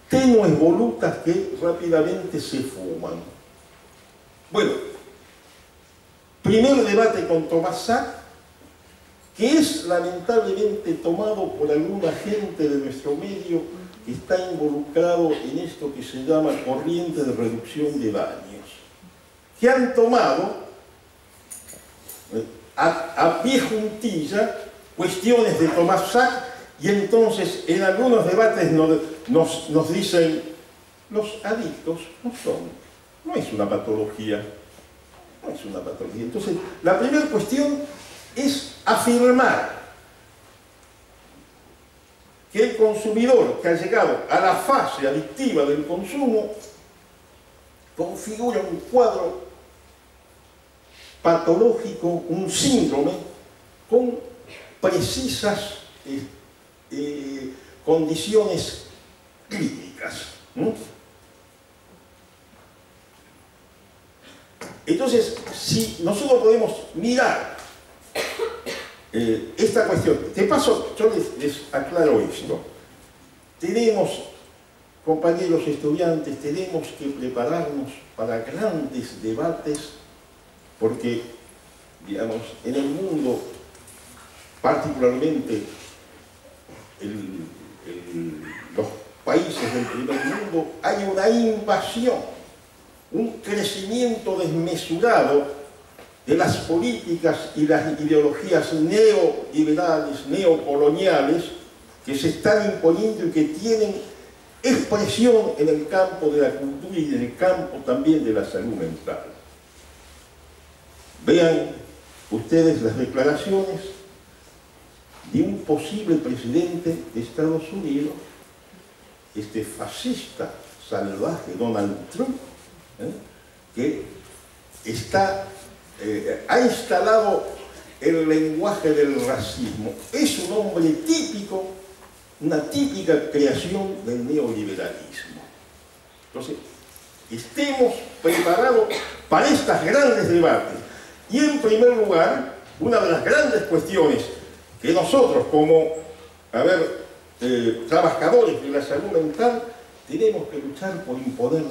tenues volutas que rápidamente se fuman. Bueno, primer debate con Thomas Sack, que es lamentablemente tomado por alguna gente de nuestro medio que está involucrado en esto que se llama corriente de reducción de daños, que han tomado a pie juntilla cuestiones de Thomas Sack, y entonces en algunos debates nos dicen: los adictos no es una patología, no es una patología. Entonces, la primera cuestión es afirmar que el consumidor que ha llegado a la fase adictiva del consumo configura un cuadro patológico, un síndrome con precisas condiciones clínicas. Entonces, si nosotros podemos mirar esta cuestión, de paso yo les aclaro esto: tenemos, compañeros estudiantes, tenemos que prepararnos para grandes debates, porque, digamos, en el mundo, particularmente los países del primer mundo, hay una invasión, un crecimiento desmesurado de las políticas y las ideologías neoliberales, neocoloniales, que se están imponiendo y que tienen expresión en el campo de la cultura y en el campo también de la salud mental. Vean ustedes las declaraciones de un posible presidente de Estados Unidos, este fascista salvaje Donald Trump, que ha instalado el lenguaje del racismo. Es un hombre típico, una típica creación del neoliberalismo. Entonces, estemos preparados para estos grandes debates. Y en primer lugar, una de las grandes cuestiones que nosotros como, trabajadores de la salud mental, tenemos que luchar por imponer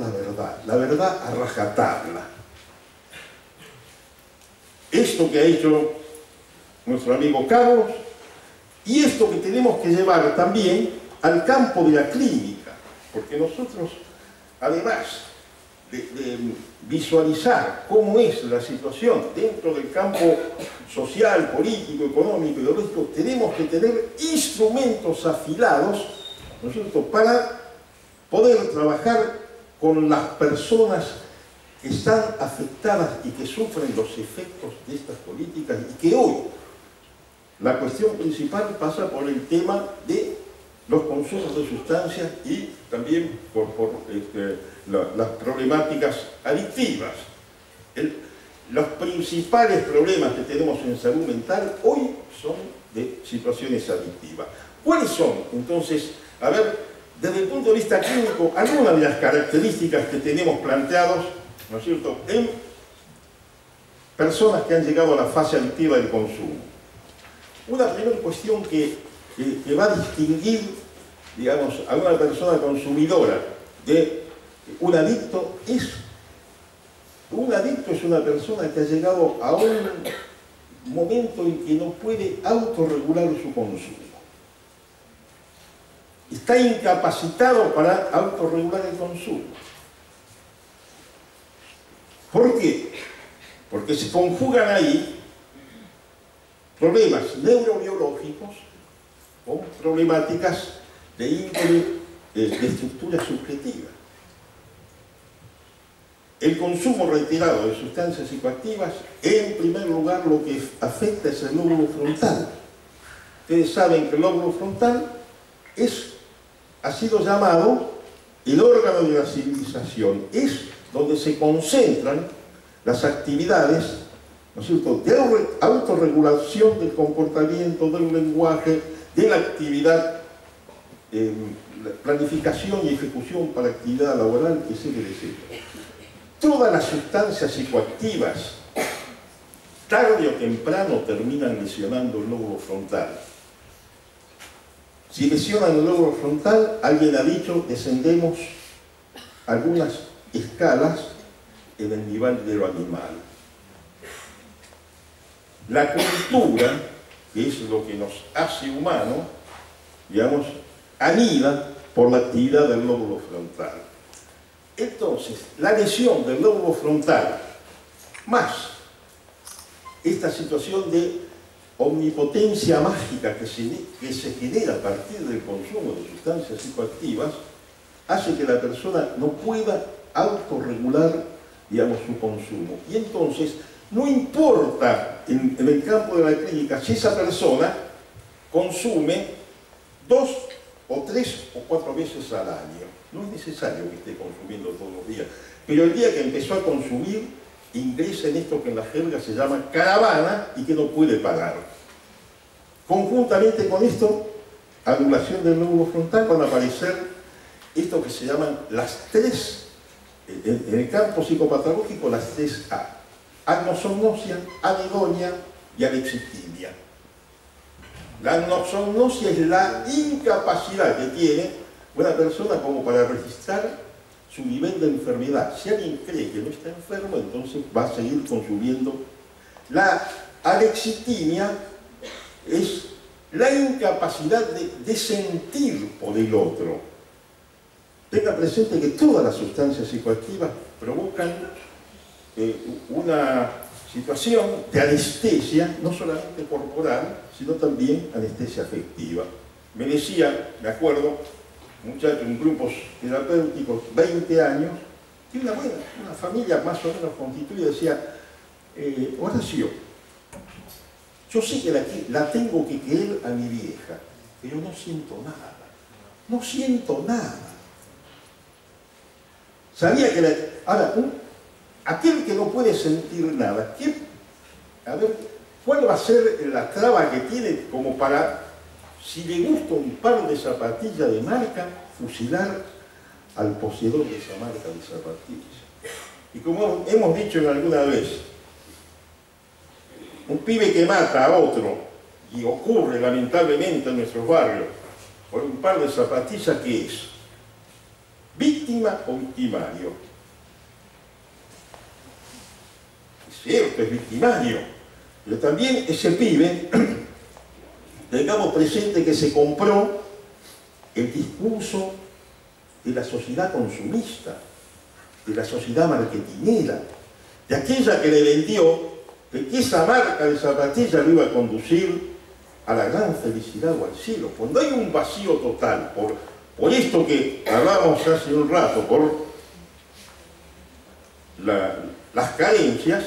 la verdad a rajatabla. Esto que ha hecho nuestro amigo Carlos, y esto que tenemos que llevar también al campo de la clínica, porque nosotros, además de visualizar cómo es la situación dentro del campo social, político, económico, ideológico, tenemos que tener instrumentos afilados, ¿no es cierto?, para poder trabajar con las personas que están afectadas y que sufren los efectos de estas políticas, y que hoy la cuestión principal pasa por el tema de los consumos de sustancias y también por las problemáticas adictivas. Los principales problemas que tenemos en salud mental hoy son de situaciones adictivas. ¿Cuáles son, entonces, desde el punto de vista clínico, algunas de las características que tenemos planteados, ¿no es cierto?, en personas que han llegado a la fase adictiva del consumo? Una primera cuestión que va a distinguir, digamos, a una persona consumidora de un adicto es una persona que ha llegado a un momento en que no puede autorregular su consumo. Está incapacitado para autorregular el consumo. ¿Por qué? Porque se conjugan ahí problemas neurobiológicos o problemáticas de índole de estructura subjetiva. El consumo reiterado de sustancias psicoactivas, en primer lugar, lo que afecta es el lóbulo frontal. Ustedes saben que el lóbulo frontal ha sido llamado el órgano de la civilización. Es donde se concentran las actividades, ¿no es cierto?, de autorregulación del comportamiento, del lenguaje, de la actividad planificación y ejecución para actividad laboral, etc. Todas las sustancias psicoactivas, tarde o temprano, terminan lesionando el lóbulo frontal. Si lesionan el lóbulo frontal, alguien ha dicho, descendemos algunas escalas en el nivel de lo animal. La cultura, que es lo que nos hace humanos, digamos, anida por la actividad del lóbulo frontal. Entonces, la lesión del lóbulo frontal, más esta situación de omnipotencia mágica que se genera a partir del consumo de sustancias psicoactivas, hace que la persona no pueda autorregular, digamos, su consumo. Y entonces, no importa en el campo de la clínica si esa persona consume 2 o 3 o 4 veces al año. No es necesario que esté consumiendo todos los días. Pero el día que empezó a consumir, ingresa en esto que en la jerga se llama caravana y que no puede parar. Conjuntamente con esto, anulación del lóbulo frontal, van a aparecer esto que se llaman las 3, en el campo psicopatológico, las 3A. Anosognosia, anedonia y alexitimia. La anosognosia es la incapacidad que tiene una persona como para registrar su nivel de enfermedad. Si alguien cree que no está enfermo, entonces va a seguir consumiendo. La alexitimia es la incapacidad de sentir por el otro. Tenga presente que todas las sustancias psicoactivas provocan una situación de anestesia, no solamente corporal, sino también anestesia afectiva. Me decía, me acuerdo, muchacho en grupos terapéuticos, 20 años, y una familia más o menos constituida, decía, Horacio, yo sé que la tengo que querer a mi vieja, pero no siento nada, no siento nada. Sabía que ahora, aquel que no puede sentir nada, a ver, ¿cuál va a ser la traba que tiene como para, si le gusta un par de zapatillas de marca, fusilar al poseedor de esa marca de zapatillas? Y como hemos dicho en alguna vez, un pibe que mata a otro, y ocurre lamentablemente en nuestros barrios, por un par de zapatillas, ¿qué es? ¿Víctima o victimario? Es cierto, es victimario, pero también ese pibe, tengamos presente que se compró el discurso de la sociedad consumista, de la sociedad marketinera, de aquella que le vendió de que esa marca de zapatilla lo iba a conducir a la gran felicidad o al cielo. Cuando hay un vacío total, por esto que hablábamos hace un rato, por las carencias,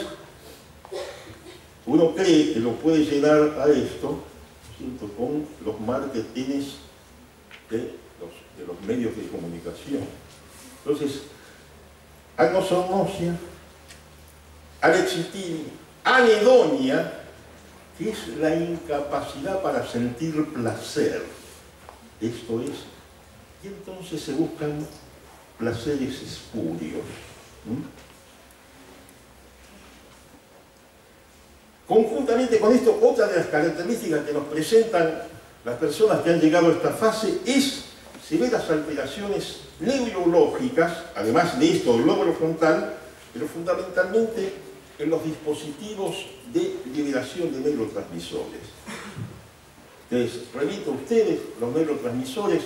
uno cree que lo puede llenar a esto, ¿cierto?, con los marketings de los medios de comunicación. Entonces, anosognosia, alexitimia, anedonia, que es la incapacidad para sentir placer. Esto es, y entonces se buscan placeres espurios. Conjuntamente con esto, otra de las características que nos presentan las personas que han llegado a esta fase es severas alteraciones neurológicas, además de esto del lóbulo frontal, pero fundamentalmente en los dispositivos de liberación de neurotransmisores. Entonces, remito a ustedes, los neurotransmisores,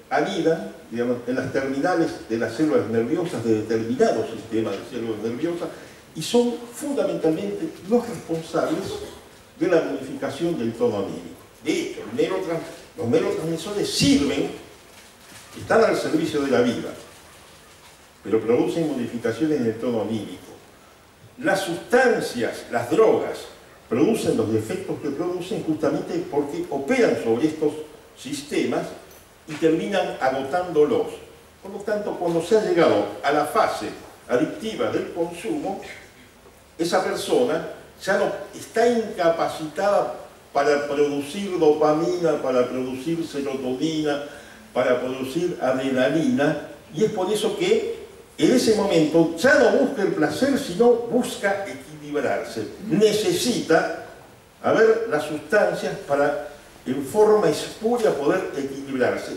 anidan, digamos, en las terminales de las células nerviosas de determinados sistemas de células nerviosas y son fundamentalmente los responsables de la modificación del tono anímico. De hecho, los neurotransmisores sirven, están al servicio de la vida, pero producen modificaciones en el tono anímico. Las sustancias, las drogas, producen los defectos que producen justamente porque operan sobre estos sistemas y terminan agotándolos. Por lo tanto, cuando se ha llegado a la fase adictiva del consumo, esa persona ya no está incapacitada para producir dopamina, para producir serotonina, para producir adrenalina, y es por eso que en ese momento ya no busca el placer, sino busca equilibrarse. Necesita las sustancias para, en forma espuria, poder equilibrarse.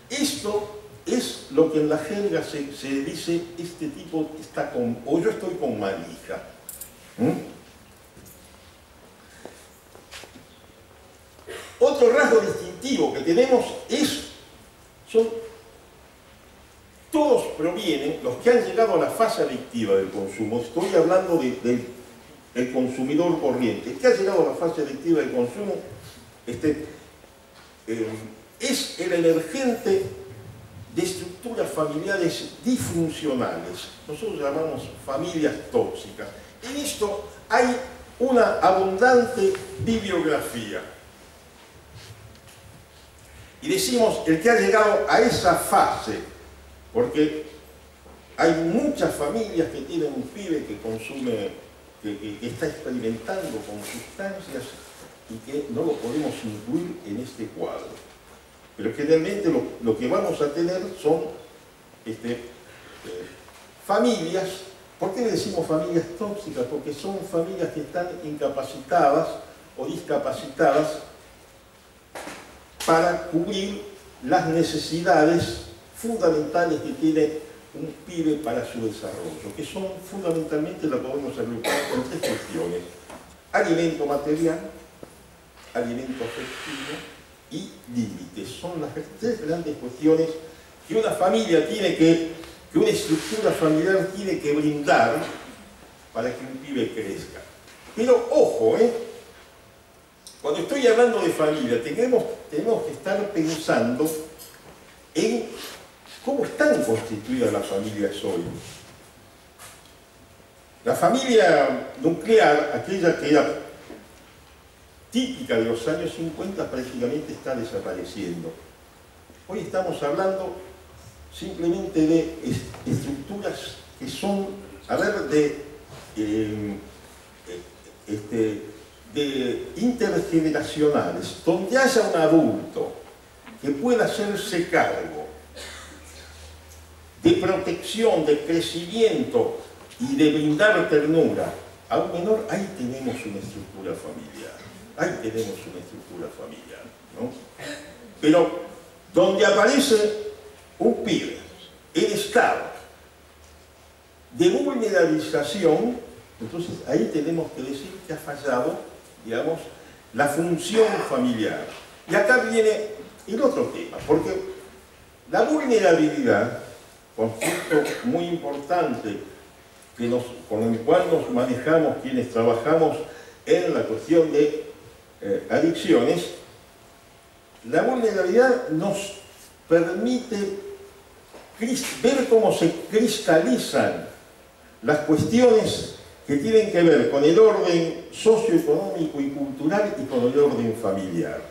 Esto es lo que en la jerga se dice, este tipo está con, o yo estoy con manija. Otro rasgo distintivo que tenemos todos provienen, los que han llegado a la fase adictiva del consumo, estoy hablando del consumidor corriente, el que ha llegado a la fase adictiva del consumo, es el emergente de estructuras familiares disfuncionales. Nosotros llamamos familias tóxicas. En esto hay una abundante bibliografía. Y decimos el que ha llegado a esa fase, porque hay muchas familias que tienen un pibe que consume, que está experimentando con sustancias y que no lo podemos incluir en este cuadro. Pero generalmente lo que vamos a tener son familias. ¿Por qué le decimos familias tóxicas? Porque son familias que están incapacitadas o discapacitadas para cubrir las necesidades fundamentales que tiene un pibe para su desarrollo, que son fundamentalmente, la podemos agrupar en tres cuestiones: alimento material, alimento afectivo y límites. Son las tres grandes cuestiones que una familia tiene que una estructura familiar tiene que brindar para que un pibe crezca. Pero ojo, cuando estoy hablando de familia, tenemos que estar pensando en cómo están constituidas las familias hoy. La familia nuclear, aquella que era típica de los años 50, prácticamente está desapareciendo. Hoy estamos hablando simplemente de estructuras que son, de intergeneracionales, donde haya un adulto que pueda hacerse cargo de protección, de crecimiento y de brindar ternura a un menor. Ahí tenemos una estructura familiar. Ahí tenemos una estructura familiar, ¿no? Pero donde aparece un pibe en estado de vulnerabilización, entonces ahí tenemos que decir que ha fallado, digamos, la función familiar. Y acá viene el otro tema, porque la vulnerabilidad, concepto muy importante con el cual nos manejamos quienes trabajamos en la cuestión de adicciones, la vulnerabilidad nos permite ver cómo se cristalizan las cuestiones que tienen que ver con el orden socioeconómico y cultural y con el orden familiar.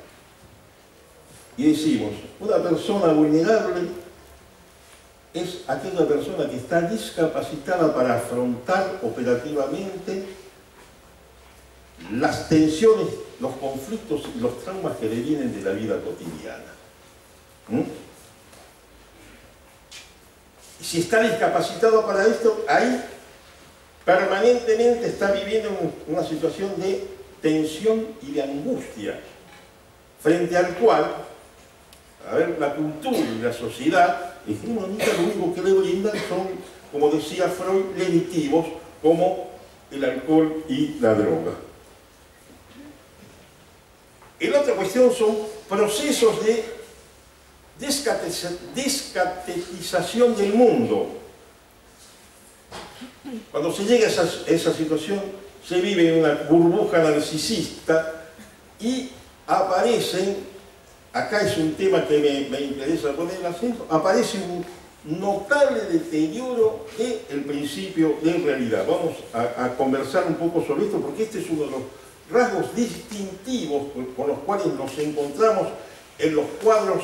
Y decimos, una persona vulnerable es aquella persona que está discapacitada para afrontar operativamente las tensiones, los conflictos y los traumas que le vienen de la vida cotidiana. Si está discapacitado para esto, ahí permanentemente está viviendo una situación de tensión y de angustia, frente al cual, la cultura y la sociedad hegemónica lo único que le brindan son, como decía Freud, lenitivos, como el alcohol y la droga. Y la otra cuestión son procesos de descatetización del mundo. Cuando se llega a esa situación, se vive en una burbuja narcisista y aparecen, acá es un tema que me interesa poner el acento, aparece un notable deterioro del principio de realidad. Vamos a conversar un poco sobre esto, porque este es uno de los rasgos distintivos con los cuales nos encontramos en los cuadros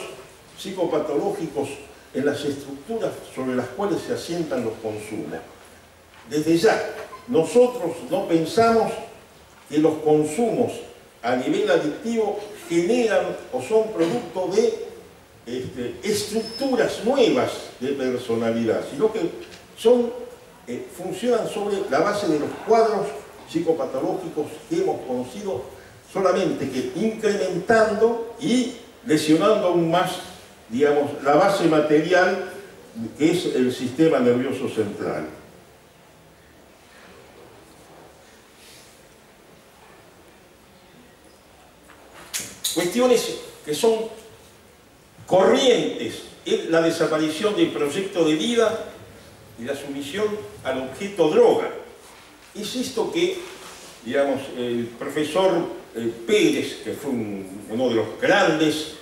psicopatológicos, en las estructuras sobre las cuales se asientan los consumos. Desde ya, nosotros no pensamos que los consumos a nivel adictivo generan o son producto de estructuras nuevas de personalidad, sino que funcionan sobre la base de los cuadros psicopatológicos que hemos conocido, solamente que incrementando y lesionando aún más, digamos, la base material que es el sistema nervioso central. Cuestiones que son corrientes es la desaparición del proyecto de vida y la sumisión al objeto droga. Es esto que, digamos, el profesor Pérez, que fue uno de los grandes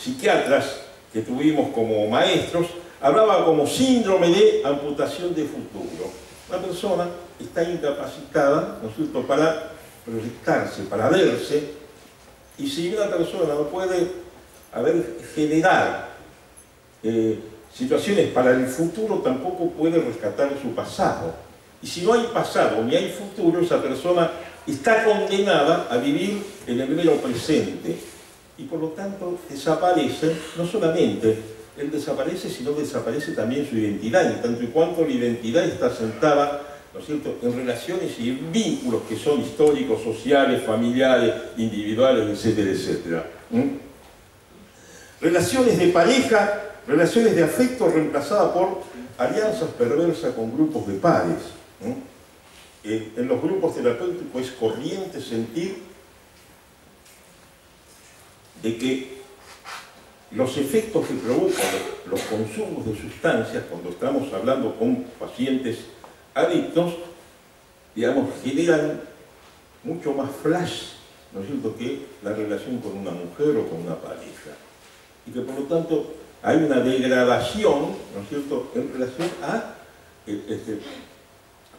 psiquiatras que tuvimos como maestros, hablaba como síndrome de amputación de futuro. Una persona está incapacitada, ¿no es cierto?, para proyectarse, para verse, y si una persona no puede generar situaciones para el futuro, tampoco puede rescatar su pasado. Y si no hay pasado ni hay futuro, esa persona está condenada a vivir en el mero presente. Y por lo tanto desaparece, no solamente él desaparece, sino desaparece también su identidad, en tanto y cuanto la identidad está sentada, ¿no es cierto?, en relaciones y en vínculos que son históricos, sociales, familiares, individuales, etcétera, etcétera. Relaciones de pareja, relaciones de afecto reemplazadas por alianzas perversas con grupos de pares. En los grupos terapéuticos es corriente sentir de que los efectos que provocan los consumos de sustancias, cuando estamos hablando con pacientes adictos, digamos, generan mucho más flash, ¿no es cierto?, que la relación con una mujer o con una pareja. Y que por lo tanto hay una degradación, ¿no es cierto?, en relación a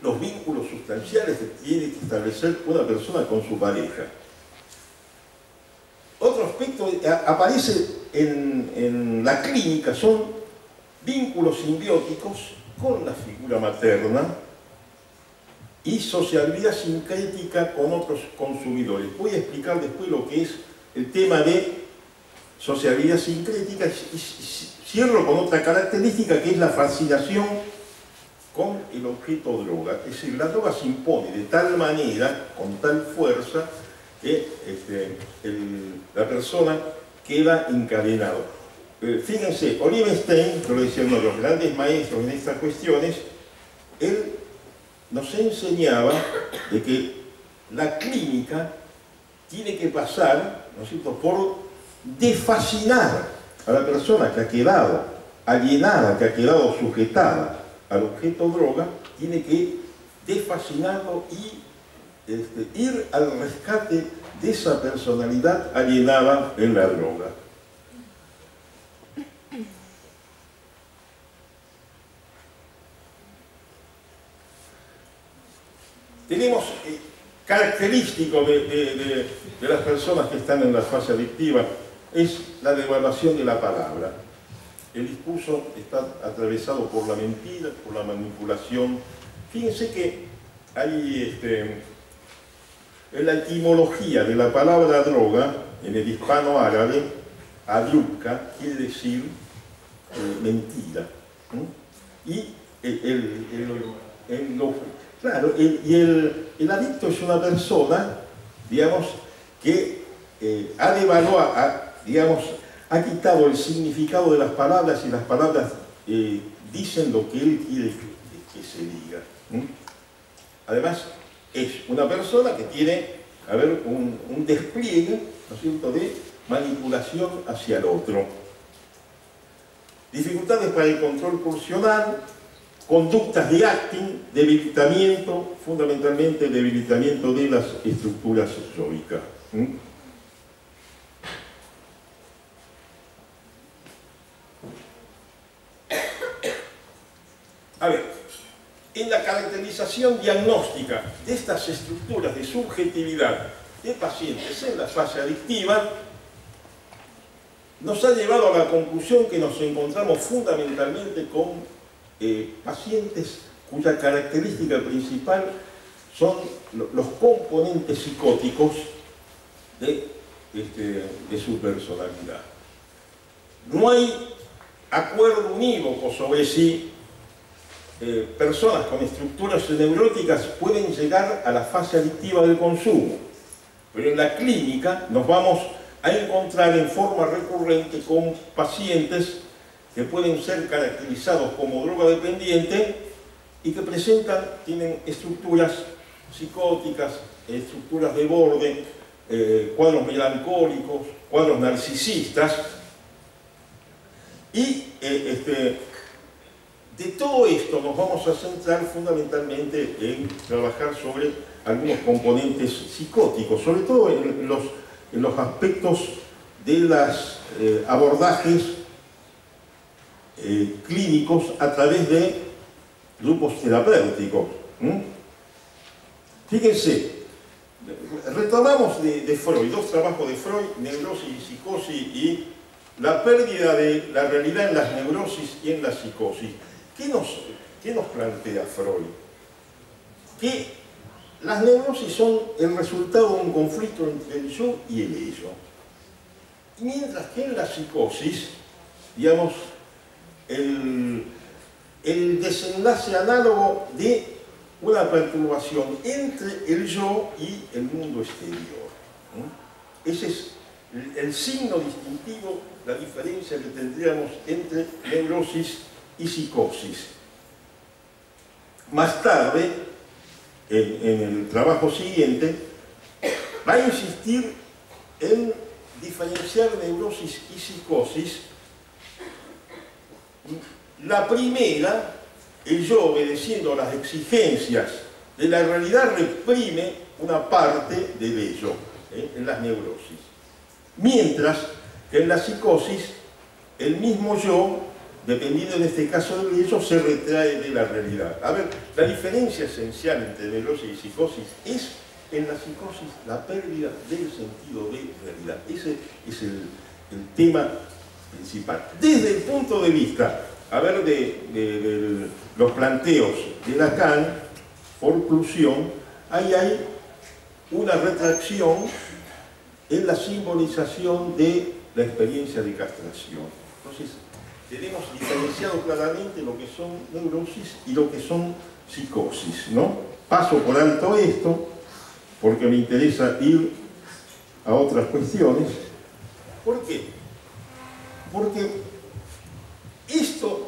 los vínculos sustanciales que tiene que establecer una persona con su pareja. Otro aspecto que aparece en la clínica son vínculos simbióticos con la figura materna y sociabilidad sincrética con otros consumidores. Voy a explicar después lo que es el tema de sociabilidad sincrética y cierro con otra característica que es la fascinación con el objeto droga. Es decir, la droga se impone de tal manera, con tal fuerza, que la persona queda encadenado. Fíjense, Oliver Stein, que lo decía uno de los grandes maestros en estas cuestiones, él nos enseñaba de que la clínica tiene que pasar, ¿no es cierto?, por desfascinar a la persona que ha quedado alienada, que ha quedado sujetada al objeto droga, tiene que desfascinarlo y ir al rescate de esa personalidad alienada en la droga. Tenemos característico de las personas que están en la fase adictiva, es la devaluación de la palabra. El discurso está atravesado por la mentira, por la manipulación. Fíjense que hay en la etimología de la palabra droga, en el hispano árabe, adruka quiere decir mentira. Y el adicto es una persona, digamos, que ha devaluado, ha quitado el significado de las palabras y las palabras dicen lo que él quiere que se diga. Además, es una persona que tiene, un despliegue, ¿no es cierto?, de manipulación hacia el otro. Dificultades para el control pulsional, conductas de acting, debilitamiento, fundamentalmente el debilitamiento de las estructuras yoicas. A ver, en la caracterización diagnóstica de estas estructuras de subjetividad de pacientes en la fase adictiva, nos ha llevado a la conclusión que nos encontramos fundamentalmente con pacientes cuya característica principal son los componentes psicóticos de su personalidad. No hay acuerdo unívoco sobre si personas con estructuras neuróticas pueden llegar a la fase adictiva del consumo, pero en la clínica nos vamos a encontrar en forma recurrente con pacientes que pueden ser caracterizados como drogodependientes y que tienen estructuras psicóticas, estructuras de borde, cuadros melancólicos, cuadros narcisistas. Y de todo esto nos vamos a centrar fundamentalmente en trabajar sobre algunos componentes psicóticos, sobre todo en los aspectos de los abordajes clínicos a través de grupos terapéuticos. Fíjense, retomamos de Freud, dos trabajos de Freud, neurosis y psicosis, y la pérdida de la realidad en las neurosis y en la psicosis. ¿Qué nos plantea Freud? Que las neurosis son el resultado de un conflicto entre el yo y el ello. Y mientras que en la psicosis, digamos, el desenlace análogo de una perturbación entre el yo y el mundo exterior. Ese es el signo distintivo, la diferencia que tendríamos entre neurosis y psicosis. Más tarde, en el trabajo siguiente, va a insistir en diferenciar neurosis y psicosis. La primera, el yo obedeciendo a las exigencias de la realidad reprime una parte del ello, en las neurosis. Mientras que en la psicosis, el mismo yo, dependiendo en este caso del ello, se retrae de la realidad. A ver, la diferencia esencial entre neurosis y psicosis es, en la psicosis, la pérdida del sentido de realidad. Ese es el tema principal. Desde el punto de vista, a ver, de los planteos de Lacan, forclusión, ahí hay una retracción en la simbolización de la experiencia de castración. Entonces, tenemos diferenciado claramente lo que son neurosis y lo que son psicosis, ¿no? Paso por alto esto, porque me interesa ir a otras cuestiones. ¿Por qué? Porque esto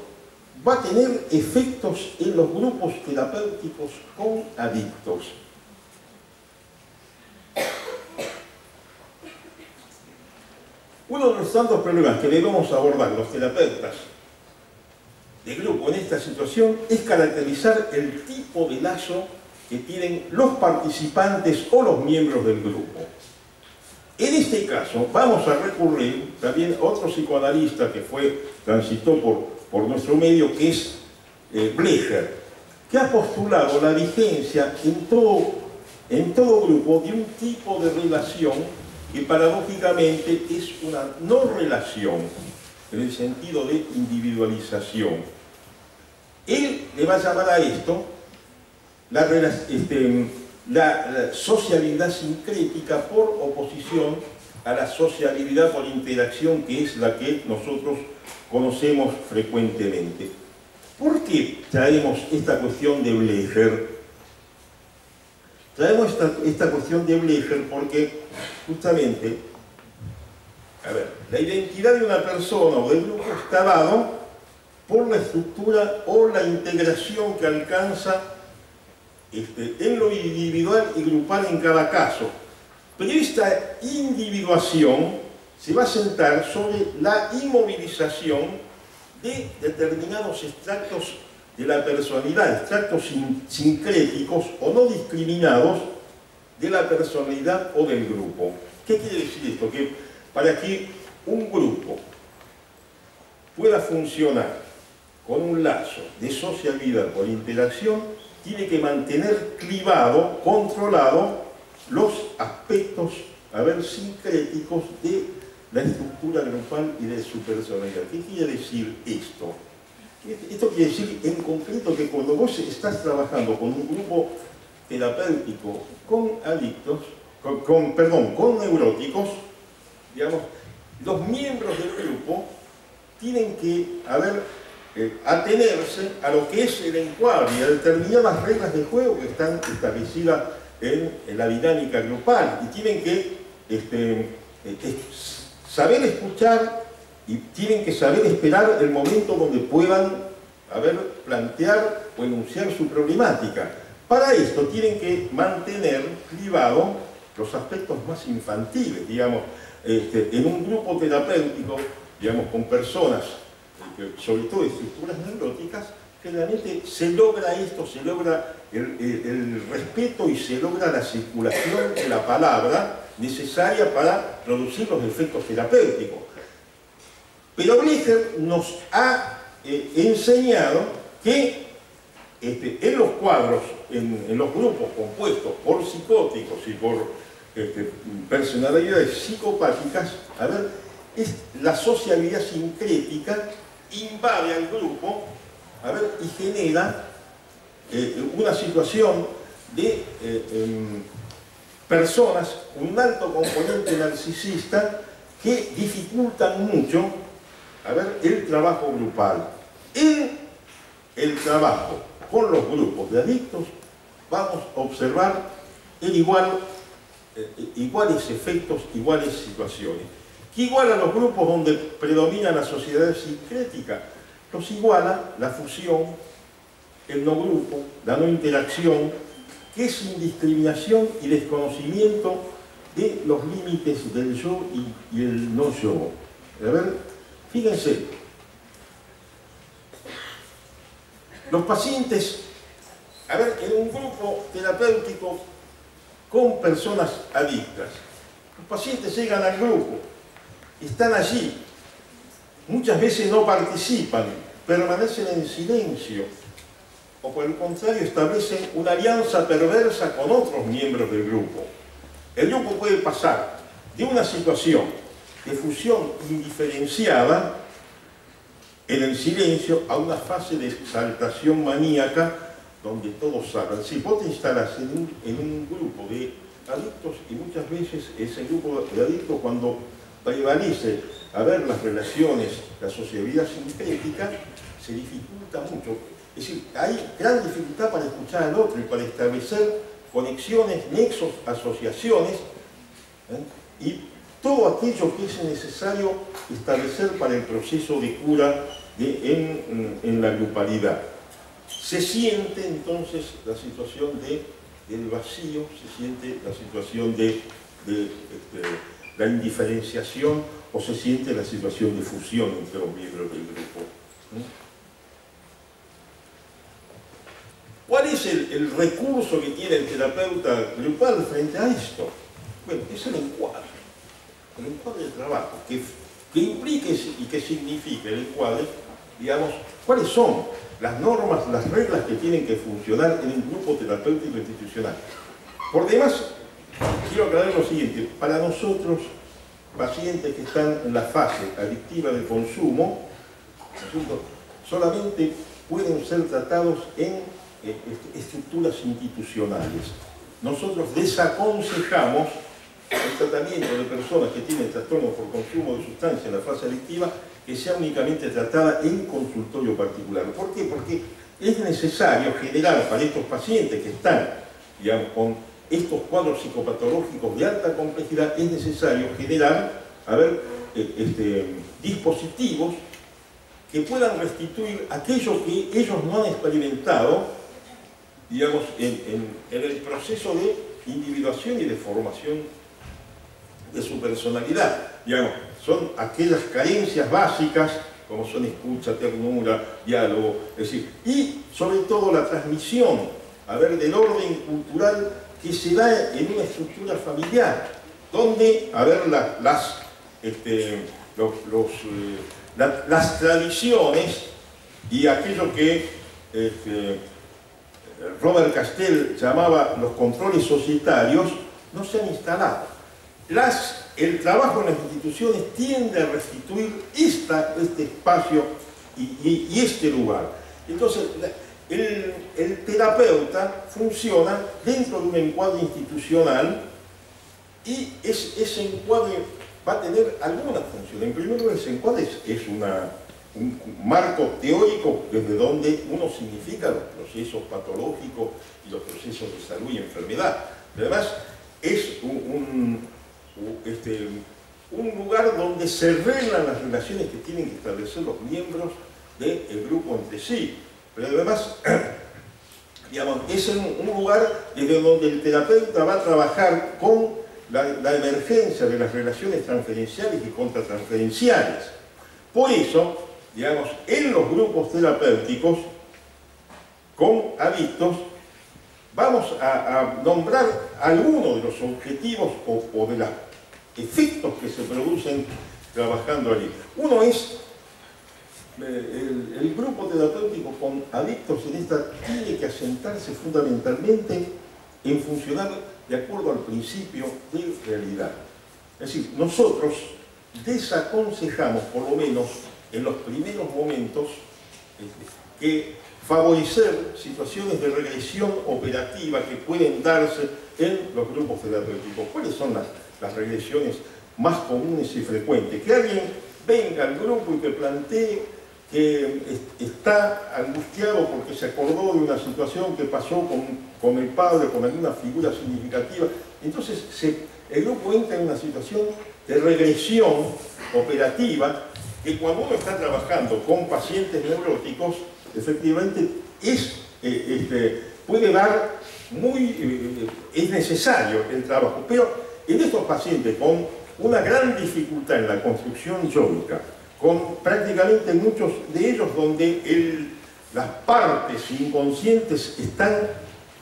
va a tener efectos en los grupos terapéuticos con adictos. Uno de los tantos problemas que debemos abordar los terapeutas de grupo en esta situación es caracterizar el tipo de lazo que tienen los participantes o los miembros del grupo. En este caso vamos a recurrir también a otro psicoanalista que transitó por nuestro medio, que es Blecher, que ha postulado la vigencia en todo grupo de un tipo de relación que paradójicamente es una no relación, en el sentido de individualización. Él le va a llamar a esto la sociabilidad sincrética por oposición a la sociabilidad por interacción, que es la que nosotros conocemos frecuentemente. ¿Por qué traemos esta cuestión de Blecher? Traemos esta cuestión de Blecher porque justamente, a ver, la identidad de una persona o del grupo está dado por la estructura o la integración que alcanza en lo individual y grupal en cada caso. Pero esta individuación se va a sentar sobre la inmovilización de determinados extractos de la personalidad, extractos sincréticos o no discriminados de la personalidad o del grupo. ¿Qué quiere decir esto? Que para que un grupo pueda funcionar con un lazo de sociabilidad por interacción, tiene que mantener clivado, controlado, los aspectos, sincréticos de la estructura grupal y de su personalidad. ¿Qué quiere decir esto? Esto quiere decir en concreto que cuando vos estás trabajando con un grupo terapéutico con adictos, con neuróticos, digamos, los miembros del grupo tienen que atenerse a lo que es el encuadre y a determinadas reglas de juego que están establecidas en la dinámica grupal, y tienen que saber escuchar y tienen que saber esperar el momento donde puedan plantear o enunciar su problemática. Para esto tienen que mantener privado los aspectos más infantiles, digamos, en un grupo terapéutico, digamos, con personas, sobre todo de estructuras neuróticas, generalmente se logra esto, se logra el respeto y se logra la circulación de la palabra necesaria para producir los efectos terapéuticos. Pero Blecher nos ha enseñado que en los cuadros, en los grupos compuestos por psicóticos y por personalidades psicopáticas, la sociabilidad sincrética invade al grupo y genera una situación de personas con un alto componente narcisista que dificultan mucho el trabajo grupal. En el trabajo con los grupos de adictos vamos a observar iguales efectos, iguales situaciones. ¿Qué iguala a los grupos donde predomina la sociedad sincrética? Los iguala la fusión, el no grupo, la no interacción, que es indiscriminación y desconocimiento de los límites del yo y el no yo. Fíjense, los pacientes, en un grupo terapéutico con personas adictas, los pacientes llegan al grupo, están allí, muchas veces no participan, permanecen en silencio, o por el contrario establecen una alianza perversa con otros miembros del grupo. El grupo puede pasar de una situación de fusión indiferenciada en el silencio a una fase de exaltación maníaca donde todos hablan. Si vos te instalas en un grupo de adictos, y muchas veces ese grupo de adictos, cuando prevalece las relaciones, la sociabilidad sincrética, se dificulta mucho. Es decir, hay gran dificultad para escuchar al otro y para establecer conexiones, nexos, asociaciones, y todo aquello que es necesario establecer para el proceso de cura en la grupalidad. Se siente entonces la situación del vacío, se siente la situación de la indiferenciación, o se siente la situación de fusión entre los miembros del grupo. ¿Cuál es el recurso que tiene el terapeuta grupal frente a esto? Bueno, es el encuadre de trabajo, que implique y que signifique el encuadre, digamos, cuáles son las normas, las reglas que tienen que funcionar en un grupo terapéutico institucional. Por demás, quiero aclarar lo siguiente: para nosotros, pacientes que están en la fase adictiva del consumo, solamente pueden ser tratados en estructuras institucionales. Nosotros desaconsejamos el tratamiento de personas que tienen trastornos por consumo de sustancias en la fase adictiva que sea únicamente tratada en consultorio particular. ¿Por qué? Porque es necesario generar para estos pacientes que están, digamos, con estos cuadros psicopatológicos de alta complejidad, es necesario generar, dispositivos que puedan restituir aquello que ellos no han experimentado, digamos, en el proceso de individuación y de formación de su personalidad. Digamos, son aquellas carencias básicas, como son escucha, ternura, diálogo, es decir, y sobre todo la transmisión, del orden cultural que se da en una estructura familiar, donde, las tradiciones y aquello que Robert Castell llamaba los controles societarios no se han instalado. El trabajo en las instituciones tiende a restituir este espacio y este lugar. Entonces, el terapeuta funciona dentro de un encuadre institucional y ese encuadre va a tener alguna función. En primer lugar, ese encuadre es un marco teórico desde donde uno significa los procesos patológicos y los procesos de salud y enfermedad. Pero además es un lugar donde se reglan las relaciones que tienen que establecer los miembros del grupo entre sí. Pero además, digamos, es un lugar desde donde el terapeuta va a trabajar con la emergencia de las relaciones transferenciales y contratransferenciales. Por eso, digamos, en los grupos terapéuticos con adictos, vamos a nombrar algunos de los objetivos o de los efectos que se producen trabajando allí. Uno es el grupo terapéutico con adictos en esta tiene que asentarse fundamentalmente en funcionar de acuerdo al principio de realidad. Es decir, nosotros desaconsejamos, por lo menos en los primeros momentos, que favorecer situaciones de regresión operativa que pueden darse en los grupos terapéuticos. ¿Cuáles son las regresiones más comunes y frecuentes? Que alguien venga al grupo y que plantee que está angustiado porque se acordó de una situación que pasó con el padre, con alguna figura significativa. Entonces el grupo entra en una situación de regresión operativa que cuando uno está trabajando con pacientes neuróticos, efectivamente puede dar es necesario el trabajo. Pero en estos pacientes con una gran dificultad en la construcción yógica, con prácticamente muchos de ellos donde las partes inconscientes están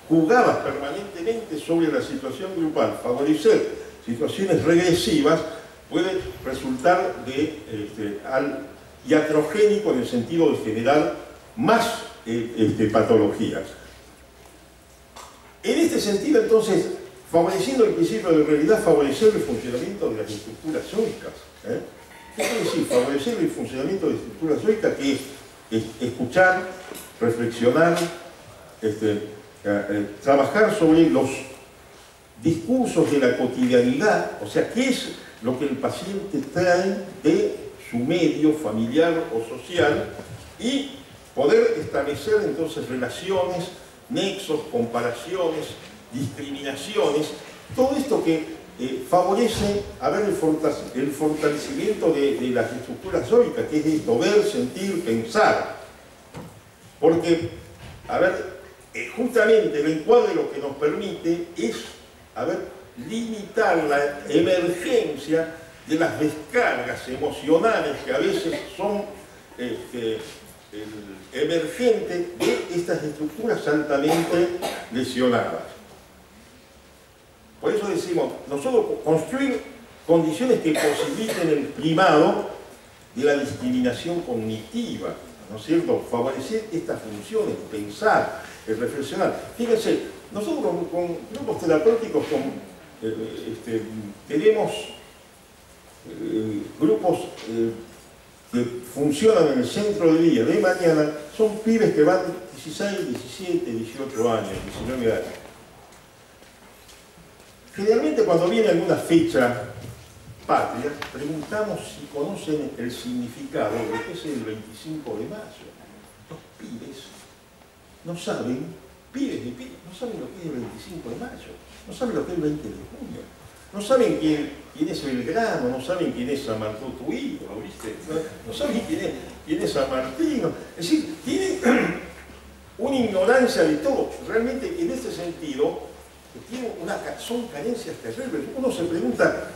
jugadas permanentemente sobre la situación grupal, favorecer situaciones regresivas puede resultar iatrogénico en el sentido de generar más patologías. En este sentido, entonces, favoreciendo el principio de realidad, favorecer el funcionamiento de las estructuras yógicas. ¿Qué quiere decir? Favorecer el funcionamiento de estructuras yógicas, que es escuchar, reflexionar, trabajar sobre los discursos de la cotidianidad, o sea, qué es lo que el paciente trae de su medio familiar o social, y poder establecer entonces relaciones, nexos, comparaciones, discriminaciones, todo esto que favorece el fortalecimiento de las estructuras yógicas, que es esto, ver, sentir, pensar. Porque, justamente el encuadre lo que nos permite es, limitar la emergencia de las descargas emocionales que a veces son emergentes de estas estructuras altamente lesionadas. Por eso decimos, nosotros construir condiciones que posibiliten el primado de la discriminación cognitiva, ¿no es cierto? Favorecer estas funciones, pensar, reflexionar. Fíjense, nosotros con grupos terapéuticos tenemos grupos que funcionan en el centro de día, de mañana, son pibes que van 16, 17, 18 años, 19 años. Generalmente cuando viene alguna fecha patria, preguntamos si conocen el significado de lo que es el 25 de mayo. Los pibes no saben, pibes y pibes, no saben lo que es el 25 de mayo, no saben lo que es el 20 de junio, no saben quién es Belgrano, no saben quién es San Martín, tu ídolo, ¿viste? No saben quién es San Martín. Es decir, tienen una ignorancia de todo. Realmente, en este sentido, son carencias terribles. Uno se pregunta,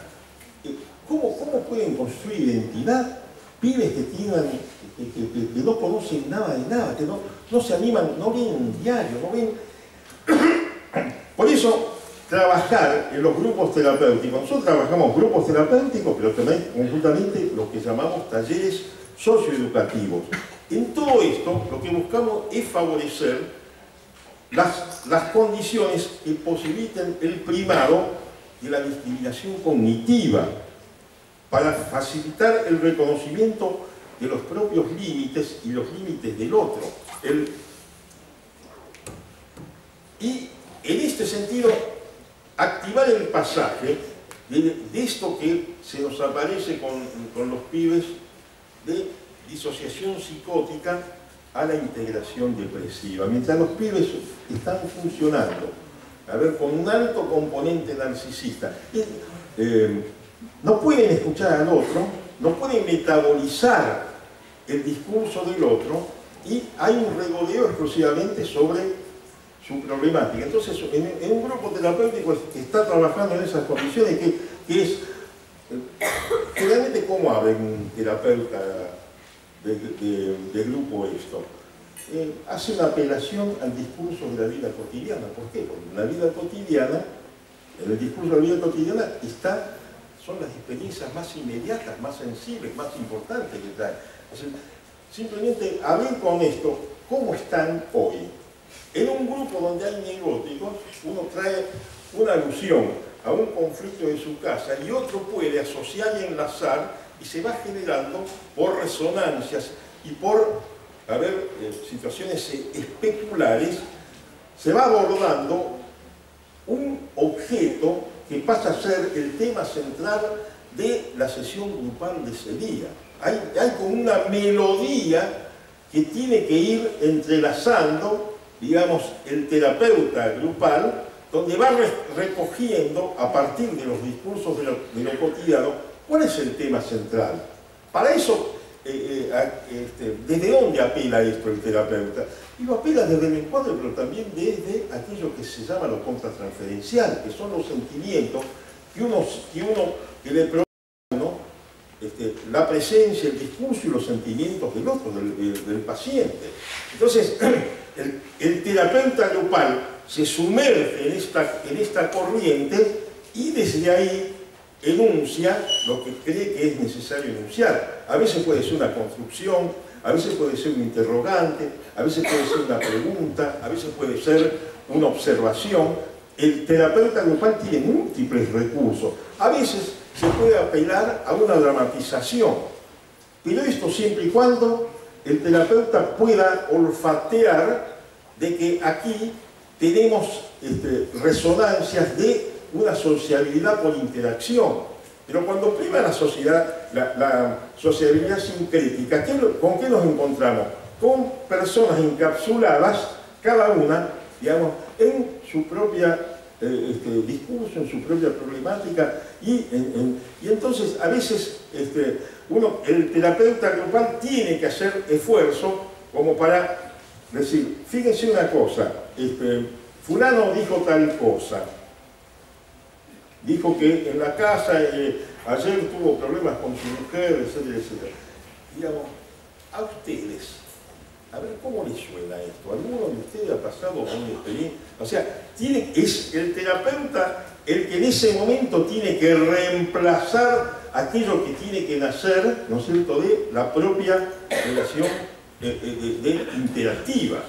¿cómo pueden construir identidad pibes que no conocen nada de nada, que no se animan, no leen un diario, no ven? Por eso, trabajar en los grupos terapéuticos. Nosotros trabajamos grupos terapéuticos, pero también conjuntamente lo que llamamos talleres socioeducativos. En todo esto, lo que buscamos es favorecer las condiciones que posibiliten el primado de la discriminación cognitiva, para facilitar el reconocimiento de los propios límites y los límites del otro. Y en este sentido, activar el pasaje de esto que se nos aparece con los pibes de disociación psicótica a la integración depresiva. Mientras los pibes están funcionando, a ver, con un alto componente narcisista, no pueden escuchar al otro, no pueden metabolizar el discurso del otro, y hay un regodeo exclusivamente sobre su problemática. Entonces, en un grupo terapéutico que está trabajando en esas condiciones, que es generalmente cómo abre un terapeuta de grupo esto. Hace una apelación al discurso de la vida cotidiana. ¿Por qué? Porque en la vida cotidiana, en el discurso de la vida cotidiana son las experiencias más inmediatas, más sensibles, más importantes que traen. Simplemente a ver con esto, ¿cómo están hoy? En un grupo donde hay neuróticos, uno trae una alusión a un conflicto de su casa y otro puede asociar y enlazar, y se va generando por resonancias y por, situaciones especulares, se va abordando un objeto que pasa a ser el tema central de la sesión grupal de ese día. Hay como una melodía que tiene que ir entrelazando, digamos, el terapeuta grupal, donde va recogiendo, a partir de los discursos de lo cotidiano, cuál es el tema central. Para eso, ¿desde dónde apela esto el terapeuta? Y lo apela desde el encuadre, pero también desde aquello que se llama lo contratransferencial, que son los sentimientos que le provoca la presencia, el discurso y los sentimientos del otro, del paciente. Entonces, el terapeuta grupal se sumerge en esta corriente y desde ahí enuncia lo que cree que es necesario enunciar. A veces puede ser una construcción, a veces puede ser un interrogante, a veces puede ser una pregunta, a veces puede ser una observación. El terapeuta grupal tiene múltiples recursos. A veces se puede apelar a una dramatización, pero esto siempre y cuando el terapeuta pueda olfatear de que aquí tenemos resonancias de una sociabilidad por interacción. Pero cuando prima la sociabilidad sincrética, ¿con qué nos encontramos? Con personas encapsuladas, cada una, digamos, en su propia discurso, en su propia problemática, y entonces a veces el terapeuta grupal tiene que hacer esfuerzo como para decir, fíjense una cosa, fulano dijo tal cosa, dijo que en la casa ayer tuvo problemas con su mujer, etcétera, etcétera. Digamos, a ustedes, a ver cómo les suena esto. ¿Alguno de ustedes ha pasado por una experiencia? O sea, es el terapeuta el que en ese momento tiene que reemplazar aquello que tiene que nacer, ¿no es cierto?, de la propia relación interactiva.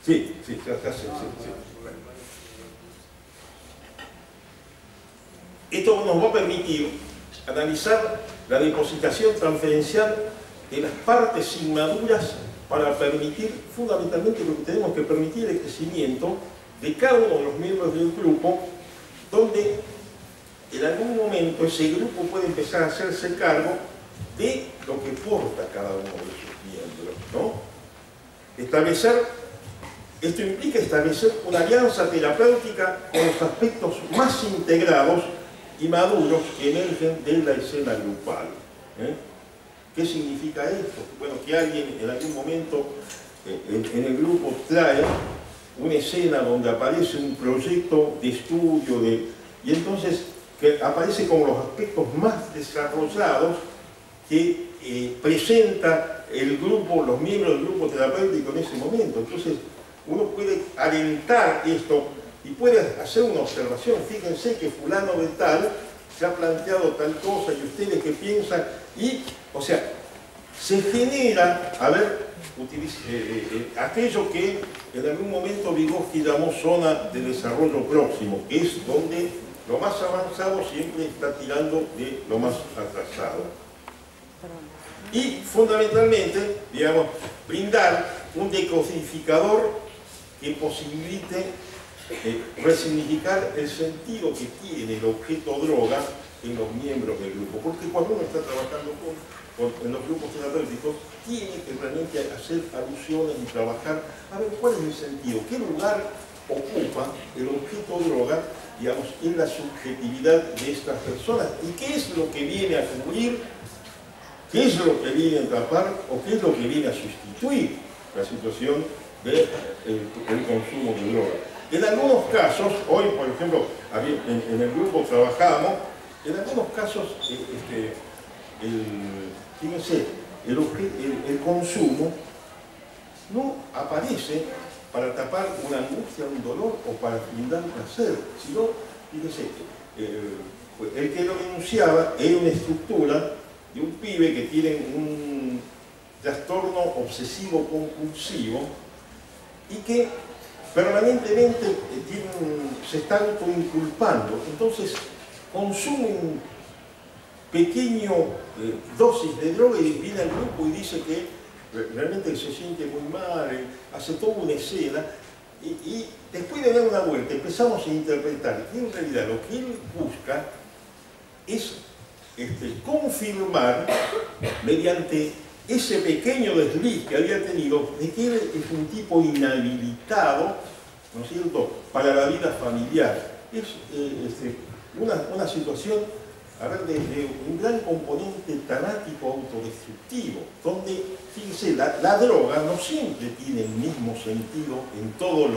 Sí. Esto nos va a permitir analizar la depositación transferencial de las partes inmaduras para permitir, fundamentalmente lo que tenemos que permitir, el crecimiento de cada uno de los miembros del grupo, donde en algún momento ese grupo puede empezar a hacerse cargo de lo que porta cada uno de sus miembros, ¿no? Esto implica establecer una alianza terapéutica con los aspectos más integrados y maduros que emergen de la escena grupal. ¿Qué significa esto? Bueno, que alguien en algún momento en el grupo trae una escena donde aparece un proyecto de estudio, y entonces que aparece como los aspectos más desarrollados que presenta el grupo, los miembros del grupo terapéutico en ese momento. Entonces uno puede alentar esto y puede hacer una observación. Fíjense que fulano de tal se ha planteado tal cosa y ustedes qué piensan, y, o sea, se genera, aquello que en algún momento Vygotsky llamó zona de desarrollo próximo, que es donde lo más avanzado siempre está tirando de lo más atrasado. Y fundamentalmente, digamos, brindar un decodificador que posibilite resignificar el sentido que tiene el objeto droga en los miembros del grupo. Porque cuando uno está trabajando en los grupos terapéuticos, tiene que realmente hacer alusiones y trabajar a ver cuál es el sentido, qué lugar ocupa el objeto droga, digamos, en la subjetividad de estas personas y qué es lo que viene a cubrir, qué es lo que viene a tapar o qué es lo que viene a sustituir la situación del consumo de droga. En algunos casos, hoy por ejemplo, en el grupo trabajábamos, en algunos casos, fíjense, el consumo no aparece para tapar una angustia, un dolor o para brindar placer, sino, fíjense, el que lo denunciaba era una estructura de un pibe que tiene un trastorno obsesivo compulsivo y que permanentemente se está autoinculpando. Entonces consumen pequeño dosis de droga y viene al grupo y dice que realmente se siente muy mal, hace toda una escena y después de dar una vuelta empezamos a interpretar que en realidad lo que él busca es confirmar mediante ese pequeño desliz que había tenido de que él es un tipo inhabilitado, ¿no es cierto?, para la vida familiar. Es una situación, a ver, de un gran componente tanático autodestructivo, donde, fíjense, la droga no siempre tiene el mismo sentido en todas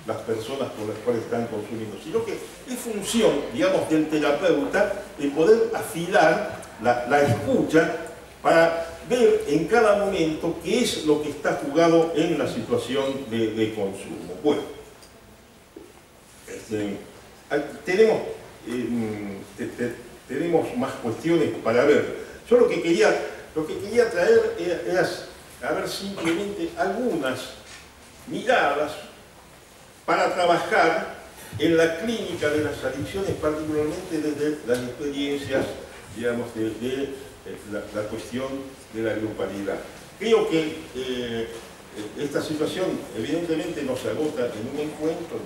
las personas con las cuales están consumiendo, sino que es función, digamos, del terapeuta de poder afilar la escucha para ver en cada momento qué es lo que está jugado en la situación de consumo. Bueno, tenemos más cuestiones para ver. Yo lo que quería traer era a ver simplemente algunas miradas para trabajar en la clínica de las adicciones, particularmente desde las experiencias, digamos, de la cuestión de la grupalidad. Creo que esta situación evidentemente no se agota en un encuentro,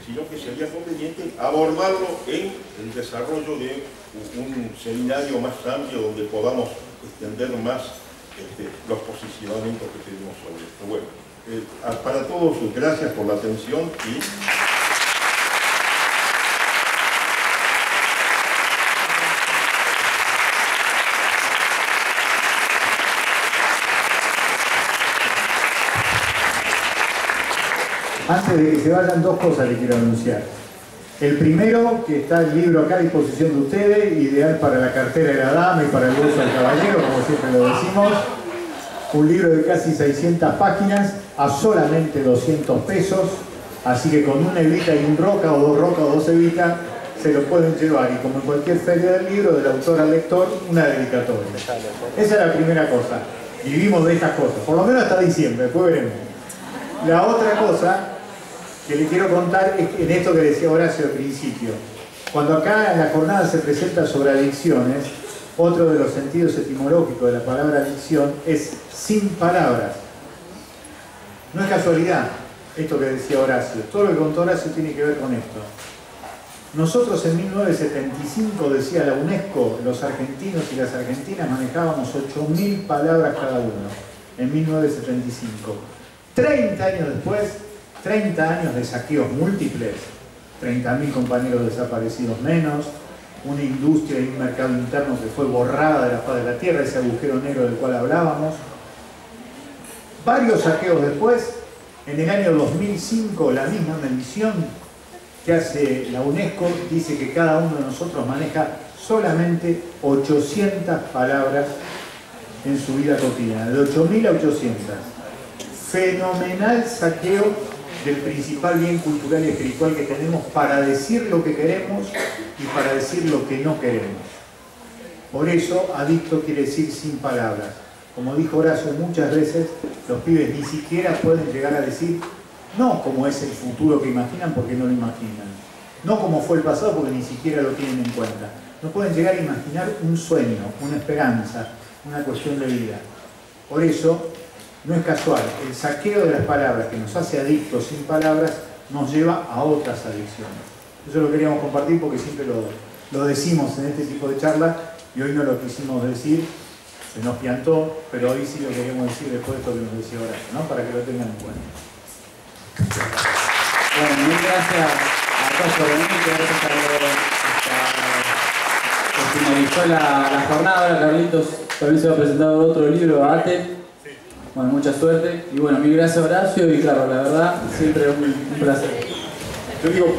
sino que sería conveniente abordarlo en el desarrollo de un seminario más amplio donde podamos extender más los posicionamientos que tenemos sobre esto. Bueno, para todos, gracias por la atención y...
Antes de que se vayan, dos cosas les quiero anunciar. El primero, que está el libro acá a disposición de ustedes, ideal para la cartera de la dama y para el bolso del caballero, como siempre lo decimos. Un libro de casi 600 páginas a solamente 200 pesos. Así que con una evita y un roca, o dos rocas o dos evitas, se lo pueden llevar. Y como en cualquier feria del libro, del autor al lector, una dedicatoria. Esa es la primera cosa. Vivimos de estas cosas, por lo menos hasta diciembre, después veremos. La otra cosa que le quiero contar es en esto que decía Horacio al principio. Cuando acá en la jornada se presenta sobre adicciones, otro de los sentidos etimológicos de la palabra adicción es sin palabras. No es casualidad esto que decía Horacio. Todo lo que contó Horacio tiene que ver con esto. Nosotros en 1975, decía la UNESCO, los argentinos y las argentinas manejábamos 8.000 palabras cada uno. En 1975. 30 años después, 30 años de saqueos múltiples, 30.000 compañeros desaparecidos menos, una industria y un mercado interno que fue borrada de la faz de la tierra, ese agujero negro del cual hablábamos. Varios saqueos después, en el año 2005, la misma medición que hace la UNESCO dice que cada uno de nosotros maneja solamente 800 palabras en su vida cotidiana, de 8.000 a 800. Fenomenal saqueo del principal bien cultural y espiritual que tenemos para decir lo que queremos y para decir lo que no queremos. Por eso, adicto quiere decir sin palabras. Como dijo Horacio muchas veces, los pibes ni siquiera pueden llegar a decir no como es el futuro que imaginan porque no lo imaginan. no como fue el pasado porque ni siquiera lo tienen en cuenta. No pueden llegar a imaginar un sueño, una esperanza, una cuestión de vida. Por eso, no es casual, el saqueo de las palabras que nos hace adictos sin palabras nos lleva a otras adicciones. Eso lo queríamos compartir porque siempre lo decimos en este tipo de charlas y hoy no lo quisimos decir, se nos piantó, pero hoy sí lo queremos decir después de esto que nos decía Horacio, ¿no? Para que lo tengan en cuenta.
Bueno, muchas gracias a todos por venir, gracias que finalizó la jornada. Ahora Carlitos también se va a presentar otro libro, ATE. Bueno, mucha suerte. Y bueno, mil gracias Horacio y claro, la verdad, siempre un placer.
Yo digo,